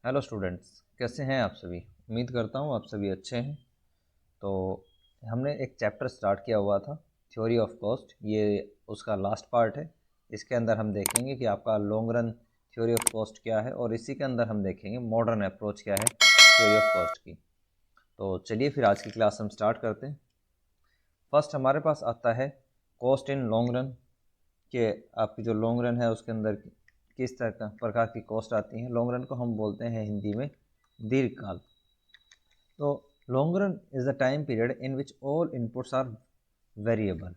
Hello students, कैसे हैं आप सभी। उम्मीद करता हूँ आप सभी अच्छे हैं। तो हमने एक चैप्टर स्टार्ट किया हुआ था, थ्योरी ऑफ कॉस्ट। ये उसका लास्ट पार्ट है। इसके अंदर हम देखेंगे कि आपका long run theory of cost क्या है, और इसी के अंदर हम देखेंगे मॉडर्न अप्रोच क्या है थ्योरी ऑफ कॉस्ट की। तो चलिए फिर आज की क्लास हम स्टार्ट करते हैं। फर्स्ट हमारे पास आता है कॉस्ट इन लॉन्ग रन, कि आपकी जो लॉन्ग रन है उसके अंदर किस तरह का प्रकार की कॉस्ट आती है। लॉन्ग रन को हम बोलते हैं हिंदी में दीर्घकाल। तो long run is the time period in which all inputs are variable.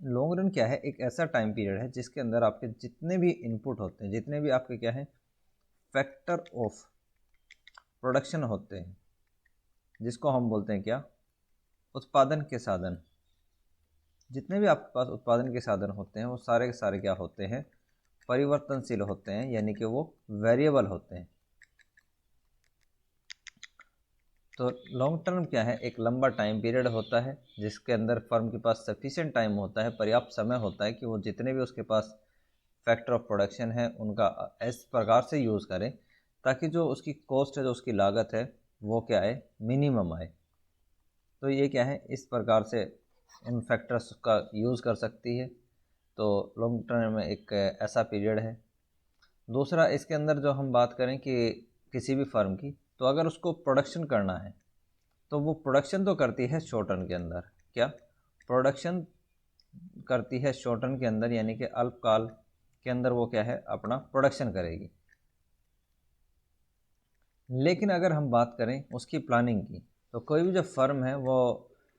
Long run क्या है, एक ऐसा टाइम पीरियड है जिसके अंदर आपके जितने भी इनपुट होते हैं, जितने भी आपके क्या है फैक्टर ऑफ प्रोडक्शन होते हैं, जिसको हम बोलते हैं क्या, उत्पादन के साधन। जितने भी आपके पास उत्पादन के साधन होते हैं वो सारे के सारे क्या होते हैं, परिवर्तनशील होते हैं, यानी कि वो वेरिएबल होते हैं। तो लॉन्ग टर्म क्या है, एक लंबा टाइम पीरियड होता है जिसके अंदर फर्म के पास सफिशिएंट टाइम होता है, पर्याप्त समय होता है कि वो जितने भी उसके पास फैक्टर ऑफ प्रोडक्शन है उनका इस प्रकार से यूज़ करें ताकि जो उसकी कॉस्ट है, जो उसकी लागत है, वो क्या है, मिनिमम आए। तो ये क्या है, इस प्रकार से उन फैक्टर्स का यूज़ कर सकती है। तो लॉन्ग टर्म में एक ऐसा पीरियड है। दूसरा, इसके अंदर जो हम बात करें कि किसी भी फर्म की, तो अगर उसको प्रोडक्शन करना है तो वो प्रोडक्शन तो करती है शॉर्ट टर्म के अंदर। क्या प्रोडक्शन करती है शॉर्ट टर्म के अंदर, यानी कि अल्पकाल के अंदर वो क्या है, अपना प्रोडक्शन करेगी। लेकिन अगर हम बात करें उसकी प्लानिंग की, तो कोई भी जो फर्म है वो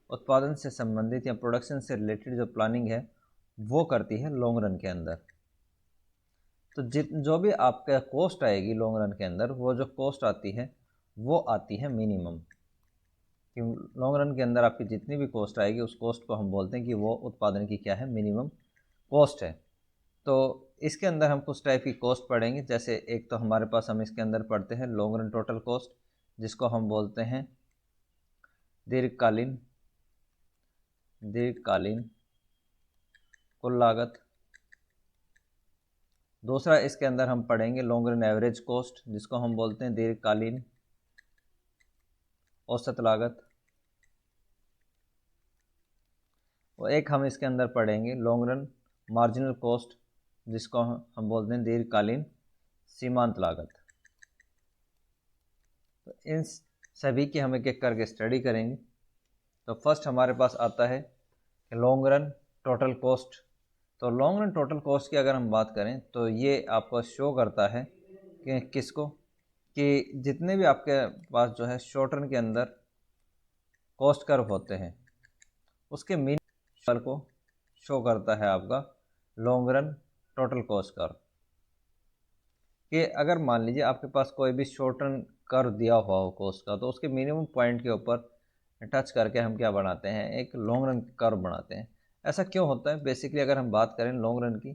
उत्पादन से संबंधित या प्रोडक्शन से रिलेटेड जो प्लानिंग है वो करती है लॉन्ग रन के अंदर। तो जो भी आपका कॉस्ट आएगी लॉन्ग रन के अंदर, वो जो कॉस्ट आती है वो आती है मिनिमम। कि लॉन्ग रन के अंदर आपकी जितनी भी कॉस्ट आएगी उस कॉस्ट को हम बोलते हैं कि वो उत्पादन की क्या है, मिनिमम कॉस्ट है। तो इसके अंदर हम कुछ टाइप की कॉस्ट पढ़ेंगे। जैसे एक तो हमारे पास हम इसके अंदर पढ़ते हैं लॉन्ग रन टोटल कॉस्ट, जिसको हम बोलते हैं दीर्घकालीन दीर्घकालीन कुल लागत। दूसरा, इसके अंदर हम पढ़ेंगे लॉन्ग रन एवरेज कॉस्ट, जिसको हम बोलते हैं दीर्घकालीन औसत लागत। और एक हम इसके अंदर पढ़ेंगे लॉन्ग रन मार्जिनल कॉस्ट, जिसको हम बोलते हैं दीर्घकालीन सीमांत लागत। तो इन सभी की हम एक एक करके स्टडी करेंगे। तो फर्स्ट हमारे पास आता है लॉन्ग रन टोटल कॉस्ट। तो लॉन्ग रन टोटल कॉस्ट की अगर हम बात करें तो ये आपको शो करता है कि किसको, कि जितने भी आपके पास जो है शॉर्ट रन के अंदर कॉस्ट कर्व होते हैं उसके मीन को शो करता है आपका long run total cost curve. कि अगर मान लीजिए आपके पास कोई भी शॉर्ट टर्म कर्व दिया हुआ हो कॉस्ट का, तो उसके मिनिमम पॉइंट के ऊपर टच करके हम क्या बनाते हैं, एक लॉन्ग रन कर्व बनाते हैं। ऐसा क्यों होता है? बेसिकली अगर हम बात करें लॉन्ग रन की,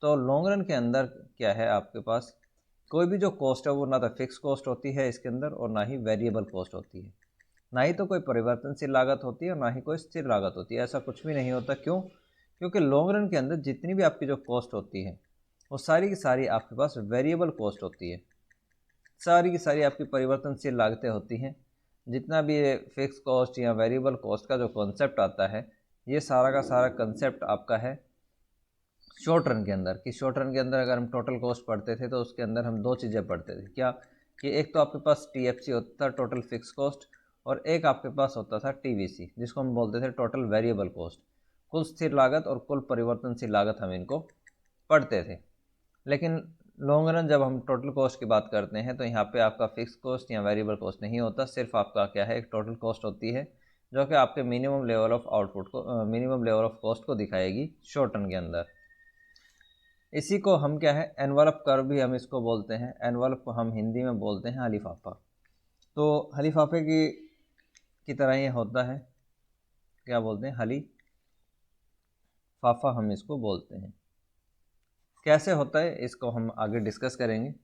तो लॉन्ग रन के अंदर क्या है, आपके पास कोई भी जो कॉस्ट है वो ना तो फिक्स कॉस्ट होती है इसके अंदर, और ना ही वेरिएबल कॉस्ट होती है। ना ही तो कोई परिवर्तनशील लागत होती है और ना ही कोई स्थिर लागत होती है। ऐसा कुछ भी नहीं होता। क्यों? क्योंकि लॉन्ग रन के अंदर जितनी भी आपकी जो कॉस्ट होती है वो सारी की सारी आपके पास वेरिएबल कॉस्ट होती है। सारी की सारी आपकी परिवर्तनशील लागतें होती हैं। जितना भी ये फिक्स कॉस्ट या वेरिएबल कॉस्ट का जो कॉन्सेप्ट आता है, ये सारा का सारा कंसेप्ट आपका है शॉर्ट रन के अंदर। कि शॉर्ट रन के अंदर अगर हम टोटल कॉस्ट पढ़ते थे तो उसके अंदर हम दो चीज़ें पढ़ते थे। क्या? कि एक तो आपके पास टीएफसी होता था, टोटल फिक्स कॉस्ट, और एक आपके पास होता था टीवीसी, जिसको हम बोलते थे टोटल वेरिएबल कॉस्ट। कुल स्थिर लागत और कुल परिवर्तनशील लागत हम इनको पढ़ते थे। लेकिन लॉन्ग रन जब हम टोटल कॉस्ट की बात करते हैं तो यहाँ पे आपका फिक्स कॉस्ट या वेरिएबल कॉस्ट नहीं होता, सिर्फ आपका क्या है, एक टोटल कॉस्ट होती है जो कि आपके मिनिमम लेवल ऑफ आउटपुट को, मिनिमम लेवल ऑफ कॉस्ट को दिखाएगी शॉर्ट रन के अंदर। इसी को हम क्या है, एनवलप कर्व भी हम इसको बोलते हैं। एनवलप को हम हिंदी में बोलते हैं हलीफाफा। तो हलीफाफे की तरह ये होता है, क्या बोलते हैं, हली फाफा हम इसको बोलते हैं। कैसे होता है इसको हम आगे डिस्कस करेंगे।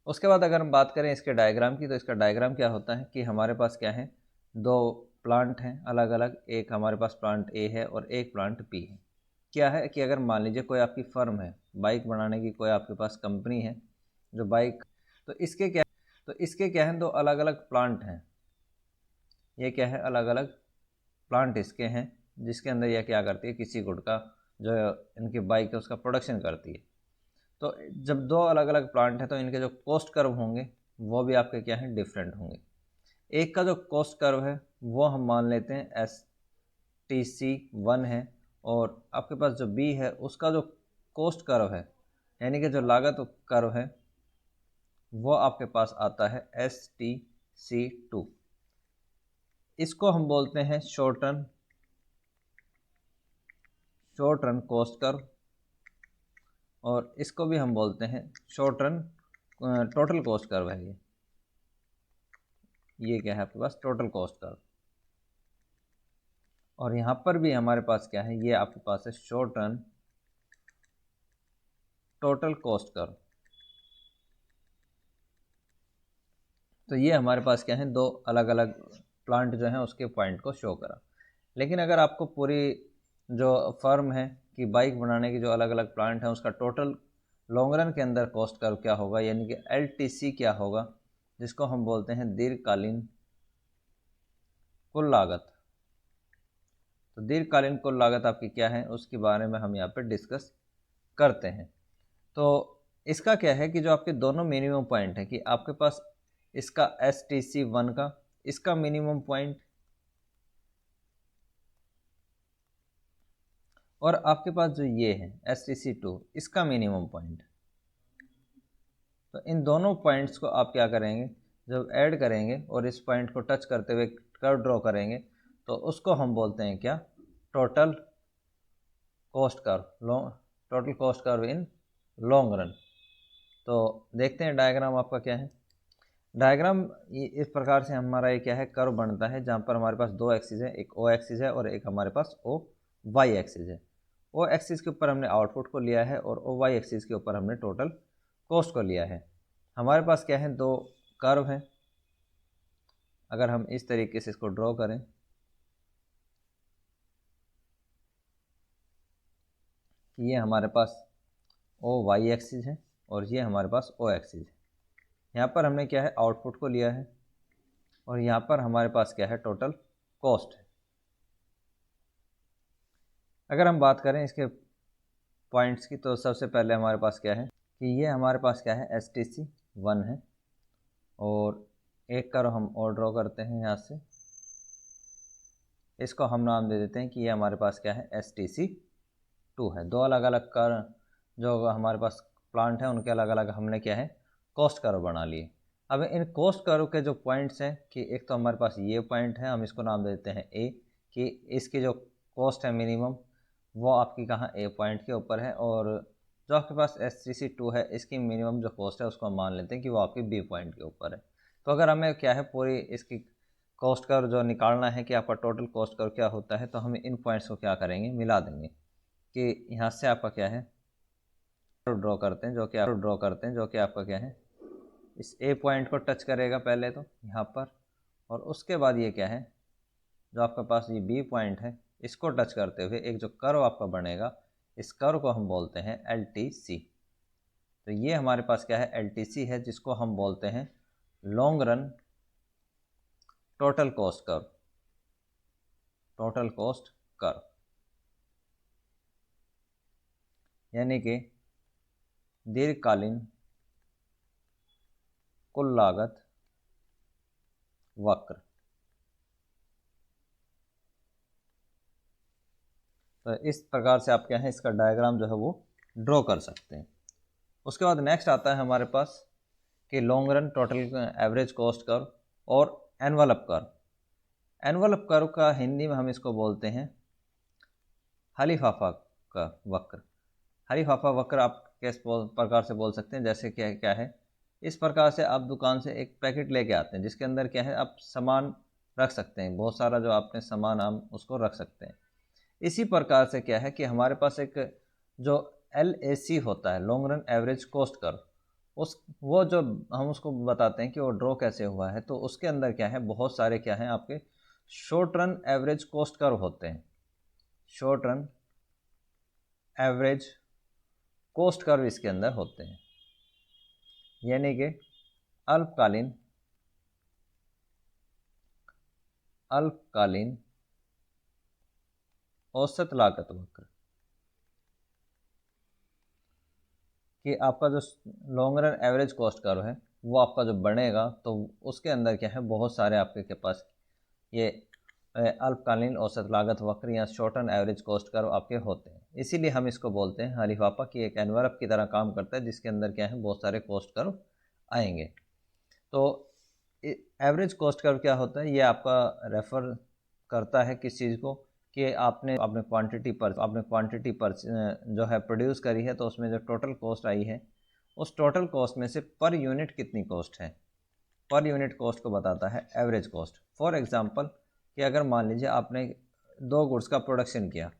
उसके बाद अगर हम बात करें इसके डायग्राम की, तो इसका डायग्राम क्या होता है कि हमारे पास क्या है, दो प्लांट हैं अलग अलग। एक हमारे पास प्लांट ए है और एक प्लांट बी है। क्या है कि अगर मान लीजिए कोई आपकी फर्म है, बाइक बनाने की कोई आपके पास कंपनी है जो बाइक तो इसके क्या हैं, दो अलग अलग प्लांट हैं। ये क्या है, अलग अलग प्लांट इसके हैं, जिसके अंदर यह क्या करती है, किसी गुड का जो इनकी बाइक है उसका प्रोडक्शन करती है। तो जब दो अलग अलग प्लांट हैं तो इनके जो कॉस्ट कर्व होंगे वो भी आपके क्या हैं, डिफरेंट होंगे। एक का जो कॉस्ट कर्व है वो हम मान लेते हैं STC1 है, और आपके पास जो B है उसका जो कॉस्ट कर्व है यानी कि जो लागत कर्व है वो आपके पास आता है STC2। इसको हम बोलते हैं शॉर्ट रन कॉस्ट कर्व, और इसको भी हम बोलते हैं short run total cost curve है। ये क्या है आपके पास, टोटल कॉस्ट कर्व। और यहाँ पर भी हमारे पास क्या है, ये आपके पास है short run total cost curve. तो ये हमारे पास क्या है, दो अलग अलग प्लांट जो हैं उसके पॉइंट को शो करा। लेकिन अगर आपको पूरी जो फर्म है कि बाइक बनाने की जो अलग अलग प्लांट हैं उसका टोटल लॉन्ग रन के अंदर कॉस्ट कर्व क्या होगा, यानी कि LTC क्या होगा, जिसको हम बोलते हैं दीर्घकालीन कुल लागत। तो दीर्घकालीन कुल लागत आपकी क्या है, उसके बारे में हम यहाँ पे डिस्कस करते हैं। तो इसका क्या है कि जो आपके दोनों मिनिमम पॉइंट है कि आपके पास इसका STC1 का इसका मिनिमम पॉइंट और आपके पास जो ये है STC2 इसका मिनिमम पॉइंट। तो इन दोनों पॉइंट्स को आप क्या करेंगे, जब ऐड करेंगे और इस पॉइंट को टच करते हुए कर्व ड्रॉ करेंगे तो उसको हम बोलते हैं क्या, total cost curve, total cost curve in long run. तो देखते हैं डायग्राम आपका क्या है। डायग्राम इस प्रकार से हमारा ये क्या है, कर्व बनता है जहाँ पर हमारे पास दो एक्सिस है, एक O एक्सिस है और एक हमारे पास OY एक्सिस है। O एक्सिस के ऊपर हमने आउटपुट को लिया है और OY एक्सिस के ऊपर हमने टोटल कॉस्ट को लिया है। हमारे पास क्या है, दो कर्व हैं। अगर हम इस तरीके से इसको ड्रॉ करें, ये हमारे पास OY एक्सिस है और ये हमारे पास O एक्सिस है। यहाँ पर हमने क्या है, आउटपुट को लिया है और यहाँ पर हमारे पास क्या है, टोटल कॉस्ट है। अगर हम बात करें इसके पॉइंट्स की तो सबसे पहले हमारे पास क्या है कि ये हमारे पास क्या है, STC1 है, और एक कर्व हम और ड्रॉ करते हैं यहाँ से। इसको हम नाम दे देते हैं कि ये हमारे पास क्या है, STC2 है। दो अलग अलग कर्व जो हमारे पास प्लांट है उनके अलग अलग हमने क्या है, कॉस्ट कर्व बना लिए। अब इन कॉस्ट कर्व के जो पॉइंट्स हैं कि एक तो हमारे पास ये पॉइंट है, हम इसको नाम दे देते हैं A, कि इसकी जो कॉस्ट है मिनिमम वो आपकी कहाँ, A पॉइंट के ऊपर है, और जो आपके पास STC2 है इसकी मिनिमम जो कॉस्ट है उसको हम मान लेते हैं कि वो आपकी B पॉइंट के ऊपर है। तो अगर हमें क्या है, पूरी इसकी कॉस्ट कर्व जो निकालना है कि आपका टोटल कॉस्ट कर्व क्या होता है, तो हम इन पॉइंट्स को क्या करेंगे, मिला देंगे कि यहाँ से आपका क्या है, ड्रॉ करते हैं जो कि आपका क्या है, इस A पॉइंट को टच करेगा पहले तो यहाँ पर, और उसके बाद ये क्या है, जो आपके पास ये B पॉइंट है इसको टच करते हुए एक जो कर्व आपका बनेगा, इस कर्व को हम बोलते हैं LTC। तो ये हमारे पास क्या है, LTC है, जिसको हम बोलते हैं long run total cost curve, यानी कि दीर्घकालीन कुल लागत वक्र। तो इस प्रकार से आप क्या है, इसका डायग्राम जो है वो ड्रॉ कर सकते हैं। उसके बाद नेक्स्ट आता है हमारे पास कि long run total average cost curve और एनवलप कर्व। एनवलप कर्व का हिंदी में हम इसको बोलते हैं हलीफाफा का वक्र। हलीफाफा वक्र आप किस प्रकार से बोल सकते हैं, जैसे क्या क्या है, इस प्रकार से आप दुकान से एक पैकेट लेके आते हैं जिसके अंदर क्या है, आप सामान रख सकते हैं, बहुत सारा जो आपने सामान हम उसको रख सकते हैं। इसी प्रकार से क्या है कि हमारे पास एक जो LAC होता है, long run average cost curve, उस वो जो हम उसको बताते हैं कि वो ड्रॉ कैसे हुआ है, तो उसके अंदर क्या है, बहुत सारे क्या हैं आपके short run average cost curve होते हैं। Short run average cost curve इसके अंदर होते हैं, यानी कि अल्पकालीन औसत लागत वक्र कि आपका जो long run average cost curve है वो आपका जो बनेगा तो उसके अंदर क्या है, बहुत सारे आपके के पास ये अल्पकालीन औसत लागत वक्र या short term average cost curve आपके होते हैं। इसीलिए हम इसको बोलते हैं हरीफापा की एक एनवलप की तरह काम करता है, जिसके अंदर क्या है, बहुत सारे कॉस्ट कर्व आएंगे। तो एवरेज कॉस्ट कर्व क्या होता है, ये आपका रेफर करता है किस चीज़ को, कि आपने क्वांटिटी पर जो है प्रोड्यूस करी है, तो उसमें जो टोटल कॉस्ट आई है उस टोटल कॉस्ट में से पर यूनिट कितनी कॉस्ट है, पर यूनिट कॉस्ट को बताता है एवरेज कॉस्ट। फॉर एग्जांपल कि अगर मान लीजिए आपने 2 गुड्स का प्रोडक्शन किया,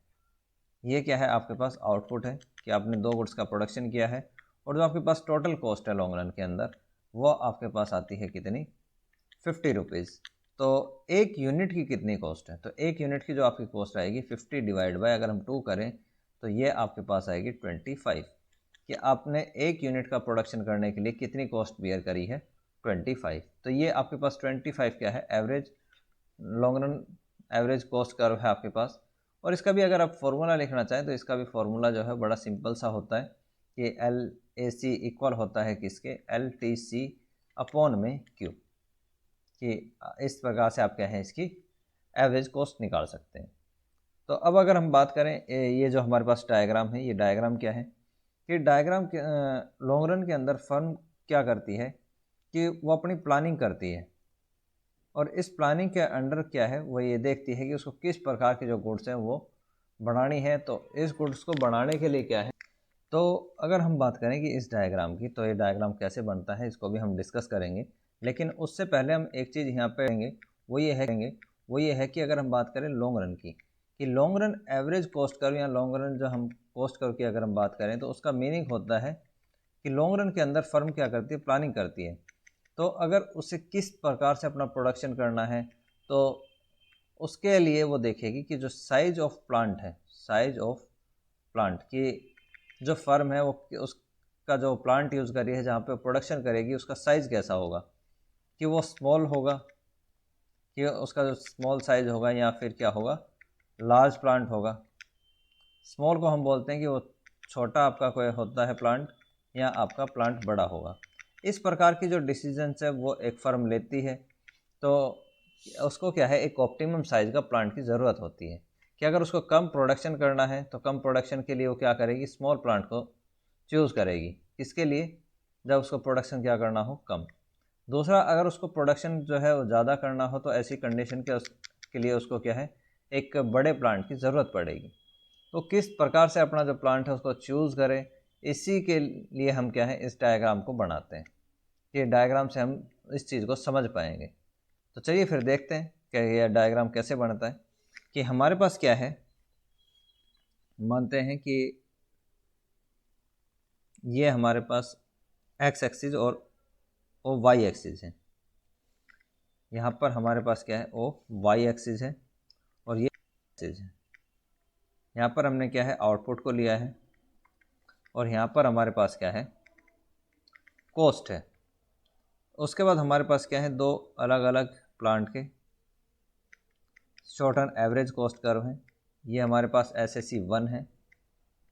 ये क्या है आपके पास आउटपुट है कि आपने 2 गुड्स का प्रोडक्शन किया है, और जो आपके पास टोटल कॉस्ट है लॉन्ग रन के अंदर वो आपके पास आती है कितनी, 50 रुपीज़। तो एक यूनिट की कितनी कॉस्ट है, तो एक यूनिट की जो आपकी कॉस्ट आएगी 50 डिवाइड बाय अगर हम 2 करें तो ये आपके पास आएगी 25, कि आपने एक यूनिट का प्रोडक्शन करने के लिए कितनी कॉस्ट बियर करी है, 25। तो ये आपके पास 25 क्या है, average long run average cost curve है आपके पास। और इसका भी अगर आप फॉर्मूला लिखना चाहें तो इसका भी फॉर्मूला जो है बड़ा सिंपल सा होता है कि LAC इक्वल होता है किसके, LTC अपॉन में Q, कि इस प्रकार से आप क्या है इसकी एवरेज कॉस्ट निकाल सकते हैं। तो अब अगर हम बात करें ये जो हमारे पास डायग्राम है, ये डायग्राम क्या है, कि डायग्राम के लॉन्ग रन के अंदर फर्म क्या करती है कि वो अपनी प्लानिंग करती है, और इस प्लानिंग के अंडर क्या है, वो ये देखती है कि उसको किस प्रकार के जो गुड्स हैं वो बनानी है। तो इस गुड्स को बनाने के लिए क्या है, तो अगर हम बात करें कि इस डायग्राम की, तो ये डायग्राम कैसे बनता है इसको भी हम डिस्कस करेंगे। लेकिन उससे पहले हम एक चीज़ यहाँ पे करेंगे, वो ये है कि अगर हम बात करें लॉन्ग रन की, कि long run average cost curve या लॉन्ग रन जो हम कॉस्ट कर्व की अगर हम बात करें तो उसका मीनिंग होता है कि लॉन्ग रन के अंदर फर्म क्या करती है, प्लानिंग करती है। तो अगर उसे किस प्रकार से अपना प्रोडक्शन करना है, तो उसके लिए वो देखेगी कि जो साइज ऑफ प्लांट है, साइज ऑफ प्लांट की जो फर्म है वो उसका जो प्लांट यूज़ कर रही है जहाँ पे प्रोडक्शन करेगी उसका साइज़ कैसा होगा, कि वो स्मॉल होगा, कि उसका जो स्मॉल साइज होगा, या फिर क्या होगा, लार्ज प्लांट होगा। स्मॉल को हम बोलते हैं कि वो छोटा आपका कोई होता है प्लांट, या आपका प्लांट बड़ा होगा। इस प्रकार की जो डिसीजंस है वो एक फर्म लेती है, तो उसको क्या है, एक ऑप्टिमम साइज़ का प्लांट की ज़रूरत होती है, कि अगर उसको कम प्रोडक्शन करना है तो कम प्रोडक्शन के लिए वो क्या करेगी, स्मॉल प्लांट को चूज़ करेगी। किसके लिए, जब उसको प्रोडक्शन क्या करना हो, कम। दूसरा, अगर उसको प्रोडक्शन जो है वो ज़्यादा करना हो तो ऐसी कंडीशन के लिए उसको क्या है, एक बड़े प्लांट की ज़रूरत पड़ेगी। तो किस प्रकार से अपना जो प्लांट है उसको चूज़ करें, इसी के लिए हम क्या है, इस डायग्राम को बनाते हैं, कि डायग्राम से हम इस चीज़ को समझ पाएंगे। तो चलिए फिर देखते हैं कि यह डायग्राम कैसे बनता है। कि हमारे पास क्या है, मानते हैं कि ये हमारे पास एक्स एक्सिस और ओ वाई एक्सिस है। यहाँ पर हमारे पास क्या है, ओ वाई एक्सिस है और ये एक्सिस है। यहाँ पर हमने क्या है, आउटपुट को लिया है, और यहाँ पर हमारे पास क्या है, कॉस्ट है। उसके बाद हमारे पास क्या है, दो अलग अलग प्लांट के short term average cost curve हैं। ये हमारे पास SAC 1 है,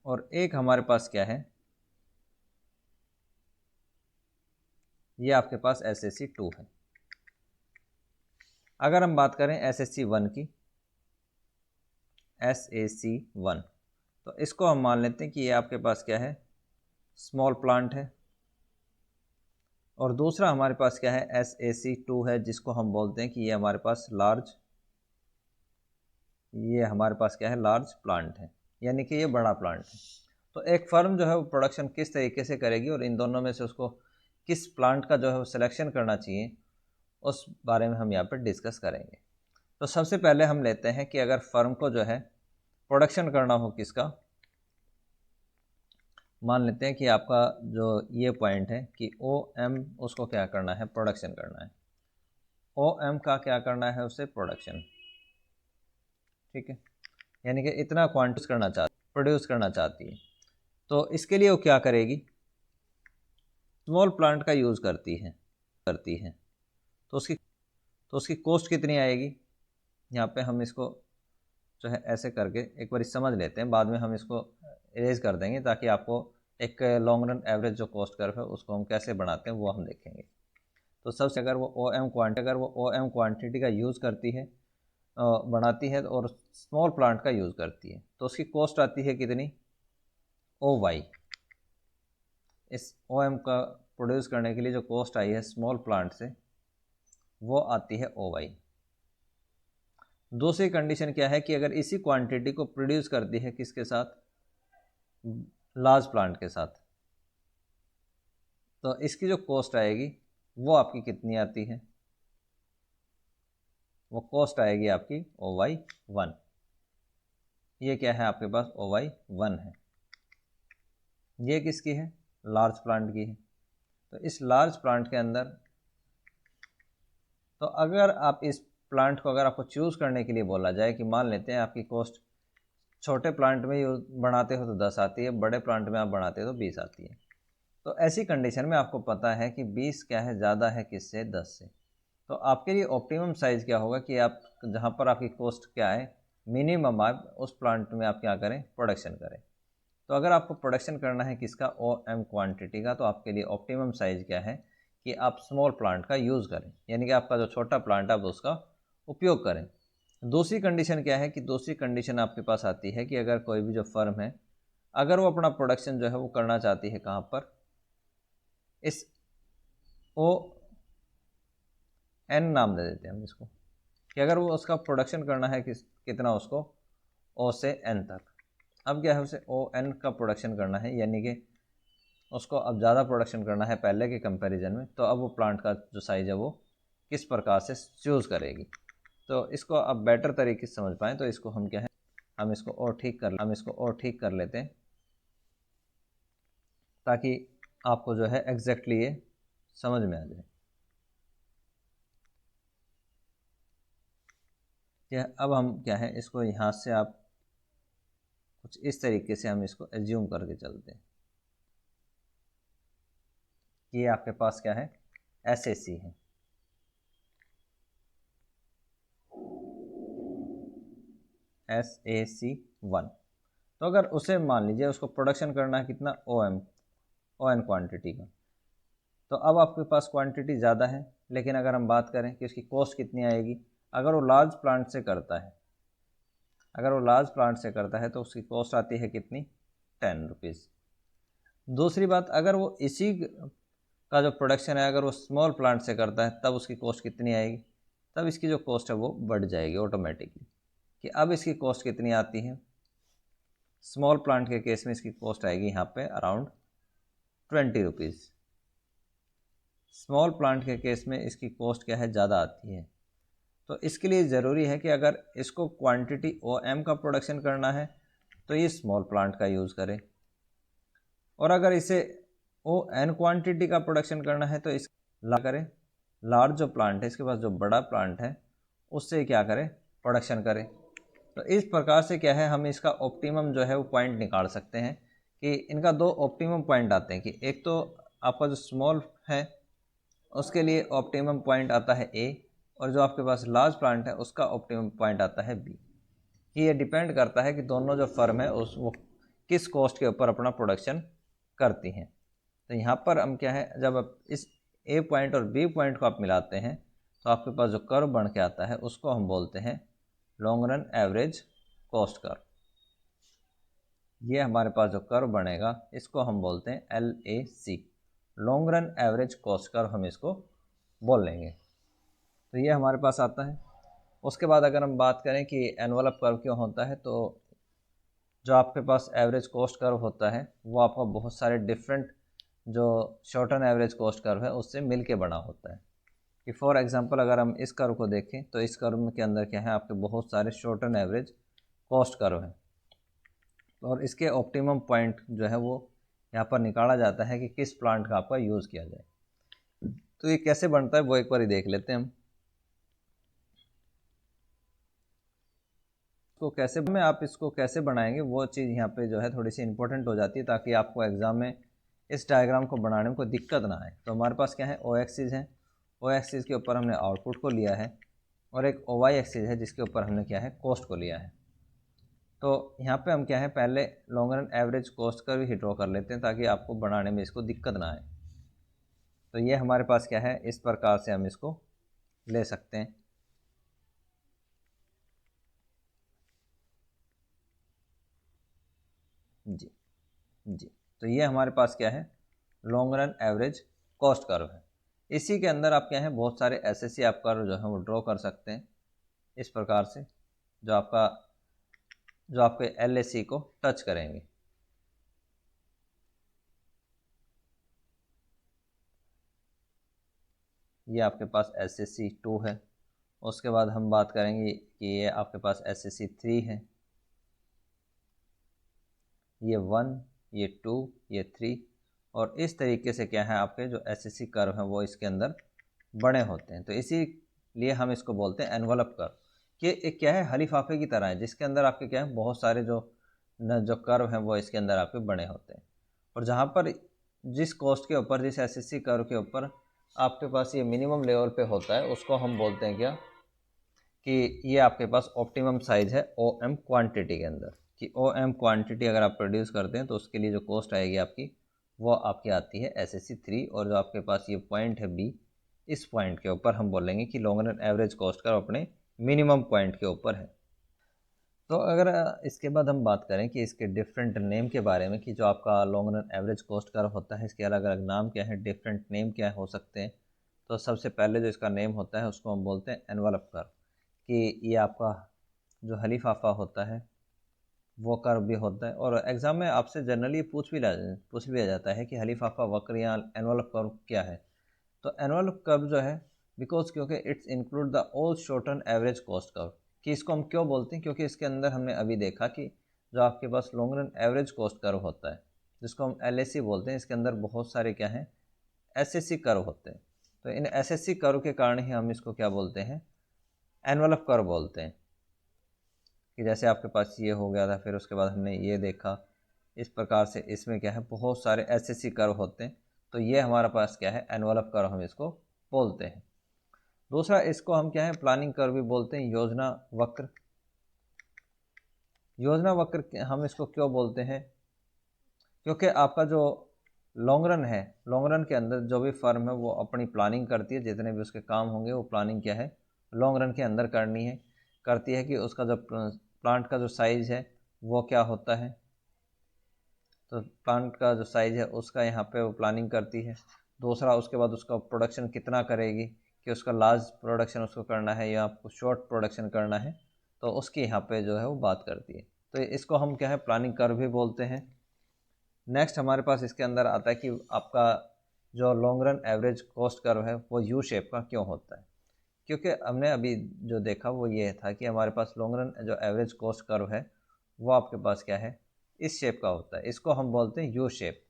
और एक हमारे पास क्या है, ये आपके पास SAC 2 है। अगर हम बात करें SAC 1 की, SAC 1, तो इसको हम मान लेते हैं कि ये आपके पास क्या है, स्मॉल प्लांट है। और दूसरा हमारे पास क्या है, SAC 2 है, जिसको हम बोलते हैं कि ये हमारे पास लार्ज, ये हमारे पास क्या है, लार्ज प्लांट है, यानी कि ये बड़ा प्लांट है। तो एक फर्म जो है वो प्रोडक्शन किस तरीके से करेगी और इन दोनों में से उसको किस प्लांट का जो है वो सिलेक्शन करना चाहिए, उस बारे में हम यहाँ पर डिस्कस करेंगे। तो सबसे पहले हम लेते हैं कि अगर फर्म को जो है प्रोडक्शन करना हो किसका, मान लेते हैं कि आपका जो ये पॉइंट है कि OM उसको क्या करना है, प्रोडक्शन करना है। OM का क्या करना है, उसे प्रोडक्शन, ठीक है, यानी कि इतना क्वांटिटी प्रोड्यूस करना चाहती है। तो इसके लिए वो क्या करेगी, स्मॉल प्लांट का यूज़ करती है। करती है तो उसकी कॉस्ट कितनी आएगी। यहाँ पे हम इसको जो है ऐसे करके एक बार समझ लेते हैं, बाद में हम इसको इरेज कर देंगे ताकि आपको एक लॉन्ग रन एवरेज जो कॉस्ट कर्व है उसको हम कैसे बनाते हैं वो हम देखेंगे। तो सबसे अगर वो ओ एम क्वांटिटी का यूज़ करती है बनाती है और स्मॉल प्लांट का यूज़ करती है तो उसकी कॉस्ट आती है कितनी, ओ वाई। इस ओ एम का प्रोड्यूस करने के लिए जो कॉस्ट आई है स्मॉल प्लांट से वो आती है ओ वाई। दूसरी कंडीशन क्या है कि अगर इसी क्वांटिटी को प्रोड्यूस करती है किसके साथ, लार्ज प्लांट के साथ, तो इसकी जो कॉस्ट आएगी वो आपकी कितनी आती है, वो कॉस्ट आएगी आपकी ओ वाई 1। ये क्या है आपके पास ओ वाई 1 है। ये किसकी है, लार्ज प्लांट की है। तो इस लार्ज प्लांट के अंदर तो अगर आप इस प्लांट को अगर आपको चूज़ करने के लिए बोला जाए कि मान लेते हैं आपकी कॉस्ट छोटे प्लांट में बनाते हो तो 10 आती है, बड़े प्लांट में आप बनाते हो तो 20 आती है। तो ऐसी कंडीशन में आपको पता है कि 20 क्या है, ज़्यादा है किससे, 10 से। तो आपके लिए ऑप्टिमम साइज़ क्या होगा कि आप जहाँ पर आपकी कॉस्ट क्या है मिनिमम, आप उस प्लांट में आप क्या करें, प्रोडक्शन करें। तो अगर आपको प्रोडक्शन करना है किसका, ओ एम क्वान्टिटी का, तो आपके लिए ऑप्टिमम साइज़ क्या है कि आप स्मॉल प्लांट का यूज़ करें, यानी कि आपका जो छोटा प्लांट है आप उसका उपयोग करें। दूसरी कंडीशन क्या है कि दूसरी कंडीशन आपके पास आती है कि अगर कोई भी जो फर्म है अगर वो अपना प्रोडक्शन जो है वो करना चाहती है कहाँ पर, इस ओ एन नाम दे देते हैं हम इसको, कि अगर वो उसका प्रोडक्शन करना है कितना उसको, ओ से एन तक। अब क्या है, उसे ओ एन का प्रोडक्शन करना है, यानी कि उसको अब ज़्यादा प्रोडक्शन करना है पहले के कंपैरिजन में। तो अब वो प्लांट का जो साइज़ है वो किस प्रकार से चूज़ करेगी। तो इसको अब बेटर तरीके से समझ पाएँ तो इसको हम क्या है, हम इसको और ठीक कर लेते हैं ताकि आपको जो है एग्जैक्टली ये समझ में आ जाए। क्या अब हम क्या है इसको यहाँ से आप कुछ इस तरीके से हम इसको एज्यूम करके चलते हैं कि ये आपके पास क्या है, SAC है। SAC1। तो अगर उसे मान लीजिए उसको प्रोडक्शन करना है कितना, ओ एन क्वांटिटी का, तो अब आपके पास क्वांटिटी ज़्यादा है, लेकिन अगर हम बात करें कि उसकी कॉस्ट कितनी आएगी, अगर वो लार्ज प्लांट से करता है तो उसकी कॉस्ट आती है कितनी, 10 रुपीज़। दूसरी बात, अगर वो इसी का जो प्रोडक्शन है अगर वो स्मॉल प्लांट से करता है तब उसकी कॉस्ट कितनी आएगी, तब इसकी जो कॉस्ट है वो बढ़ जाएगी ऑटोमेटिकली। कि अब इसकी कॉस्ट कितनी आती है, स्मॉल प्लांट के केस में इसकी कॉस्ट आएगी यहाँ पे अराउंड 20 रुपीज़। स्मॉल प्लांट के केस में इसकी कॉस्ट क्या है, ज़्यादा आती है। तो इसके लिए ज़रूरी है कि अगर इसको क्वांटिटी ओ एम का प्रोडक्शन करना है तो ये स्मॉल प्लांट का यूज़ करें, और अगर इसे ओ एन क्वांटिटी का प्रोडक्शन करना है तो इस करें, लार्ज जो प्लांट है इसके पास जो बड़ा प्लांट है उससे क्या करें, प्रोडक्शन करें। तो इस प्रकार से क्या है, हम इसका ऑप्टिमम जो है वो पॉइंट निकाल सकते हैं कि इनका दो ऑप्टिमम पॉइंट आते हैं कि एक तो आपका जो स्मॉल है उसके लिए ऑप्टिमम पॉइंट आता है A, और जो आपके पास लार्ज प्लांट है उसका ऑप्टिमम पॉइंट आता है B। कि ये डिपेंड करता है कि दोनों जो फर्म है वो किस कॉस्ट के ऊपर अपना प्रोडक्शन करती हैं। तो यहाँ पर हम क्या है, जब आप इस A पॉइंट और B पॉइंट को आप मिलाते हैं तो आपके पास जो कर्व बन के आता है उसको हम बोलते हैं long run average cost curve. ये हमारे पास जो कर्व बनेगा इसको हम बोलते हैं LAC, long run average cost curve हम इसको बोल लेंगे। तो ये हमारे पास आता है। उसके बाद अगर हम बात करें कि एनवलप कर्व क्यों होता है, तो जो आपके पास एवरेज कॉस्ट कर्व होता है वो आपका बहुत सारे डिफरेंट जो शॉर्टन एवरेज कॉस्ट कर्व है उससे मिल के बना होता है। कि फॉर एग्जांपल अगर हम इस कर्व को देखें तो इस कर्व के अंदर क्या है, आपके बहुत सारे शॉर्टन एवरेज कॉस्ट कर्व हैं, और इसके ऑप्टिमम पॉइंट जो है वो यहाँ पर निकाला जाता है कि किस प्लांट का आपका यूज़ किया जाए। तो ये कैसे बनता है वो एक बार ही देख लेते हैं हम। आप इसको कैसे बनाएंगे वो चीज़ यहाँ पे जो है थोड़ी सी इंपॉर्टेंट हो जाती है, ताकि आपको एग्ज़ाम में इस डायग्राम को बनाने में कोई दिक्कत ना आए। तो हमारे पास क्या है, ओ एक्सिस है, ओ एक्सिस के ऊपर हमने आउटपुट को लिया है और एक ओ वाई एक्सिस है जिसके ऊपर हमने क्या है कॉस्ट को लिया है। तो यहाँ पे हम क्या है पहले long run average cost curve ही ड्रॉ कर लेते हैं ताकि आपको बनाने में इसको दिक्कत ना आए। तो ये हमारे पास क्या है, इस प्रकार से हम इसको ले सकते हैं। जी जी, तो ये हमारे पास क्या है long run average cost curve है। इसी के अंदर आप क्या है बहुत सारे एसएससी आप कर्व जो है वो ड्रॉ कर सकते हैं इस प्रकार से, जो आपके एलएसी को टच करेंगे। ये आपके पास एसएससी 2 है। उसके बाद हम बात करेंगे कि ये आपके पास एसएससी 3 है, ये 1, ये 2, ये 3, और इस तरीके से क्या है आपके जो एसएससी कर्व हैं वो इसके अंदर बने होते हैं। तो इसीलिए हम इसको बोलते हैं एनवलप कर्व, कि एक क्या है हलीफाफे की तरह है जिसके अंदर आपके क्या है बहुत सारे जो कर्व हैं वो इसके अंदर आपके बने होते हैं। और जहाँ पर जिस कॉस्ट के ऊपर, जिस एसएससी कर्व के ऊपर आपके पास ये मिनिमम लेवल पे होता है उसको हम बोलते हैं क्या, कि ये आपके पास ऑप्टिमम साइज है ओ एम क्वान्टिटी के अंदर। कि ओ एम क्वान्टिटी अगर आप प्रोड्यूस करते हैं तो उसके लिए जो कॉस्ट आएगी आपकी वो आपकी आती है एसएससी 3। और जो आपके पास ये पॉइंट है बी, इस पॉइंट के ऊपर हम बोलेंगे कि लॉन्ग रन एवरेज कॉस्ट का अपने मिनिमम पॉइंट के ऊपर है। तो अगर इसके बाद हम बात करें कि इसके डिफरेंट नेम के बारे में, कि जो आपका long run average cost curve होता है इसके अलग अलग नाम क्या है, डिफरेंट नेम क्या हो सकते हैं। तो सबसे पहले जो इसका नेम होता है उसको हम बोलते हैं एनवलप कर्व, कि ये आपका जो हलीफाफा होता है वो कर्व भी होता है। और एग्ज़ाम में आपसे जनरली पूछ लिया जाता है कि हलीफाफा वक्र या एनवलप कर्व क्या है। तो एनवलप कर्व जो है, बिकॉज क्योंकि it's include the all shorten average cost curve, कि इसको हम क्यों बोलते हैं, क्योंकि इसके अंदर हमने अभी देखा कि जो आपके पास long run average cost curve होता है जिसको हम एलएसी बोलते हैं, इसके अंदर बहुत सारे क्या हैं एसएससी कर्व होते हैं। तो इन एसएससी कर्व के कारण ही हम इसको क्या बोलते हैं एनवलप कर्व बोलते हैं। कि जैसे आपके पास ये हो गया था, फिर उसके बाद हमने ये देखा, इस प्रकार से इसमें क्या है बहुत सारे एसएससी कर्व होते हैं। तो ये हमारे पास क्या है एनवलप कर्व हम इसको बोलते हैं। दूसरा इसको हम क्या है प्लानिंग कर्व भी बोलते हैं, योजना वक्र। योजना वक्र हम इसको क्यों बोलते हैं, क्योंकि आपका जो लॉन्ग रन है, लॉन्ग रन के अंदर जो भी फर्म है वो अपनी प्लानिंग करती है, जितने भी उसके काम होंगे वो प्लानिंग क्या है लॉन्ग रन के अंदर करती है कि उसका जो प्लांट का जो साइज़ है वो क्या होता है। तो प्लांट का जो साइज़ है उसका यहाँ पे वो प्लानिंग करती है। दूसरा उसके बाद उसका प्रोडक्शन कितना करेगी, कि उसका लार्ज प्रोडक्शन उसको करना है या आपको शॉर्ट प्रोडक्शन करना है, तो उसकी यहाँ पे जो है वो बात करती है। तो इसको हम क्या है प्लानिंग कर्व भी बोलते हैं। नेक्स्ट हमारे पास इसके अंदर आता है कि आपका जो long run average cost curve है वो यू शेप का क्यों होता है, क्योंकि हमने अभी जो देखा वो ये था कि हमारे पास लॉन्ग रन जो एवरेज कॉस्ट कर्व है वो आपके पास क्या है इस शेप का होता है। इसको हम बोलते हैं यू शेप,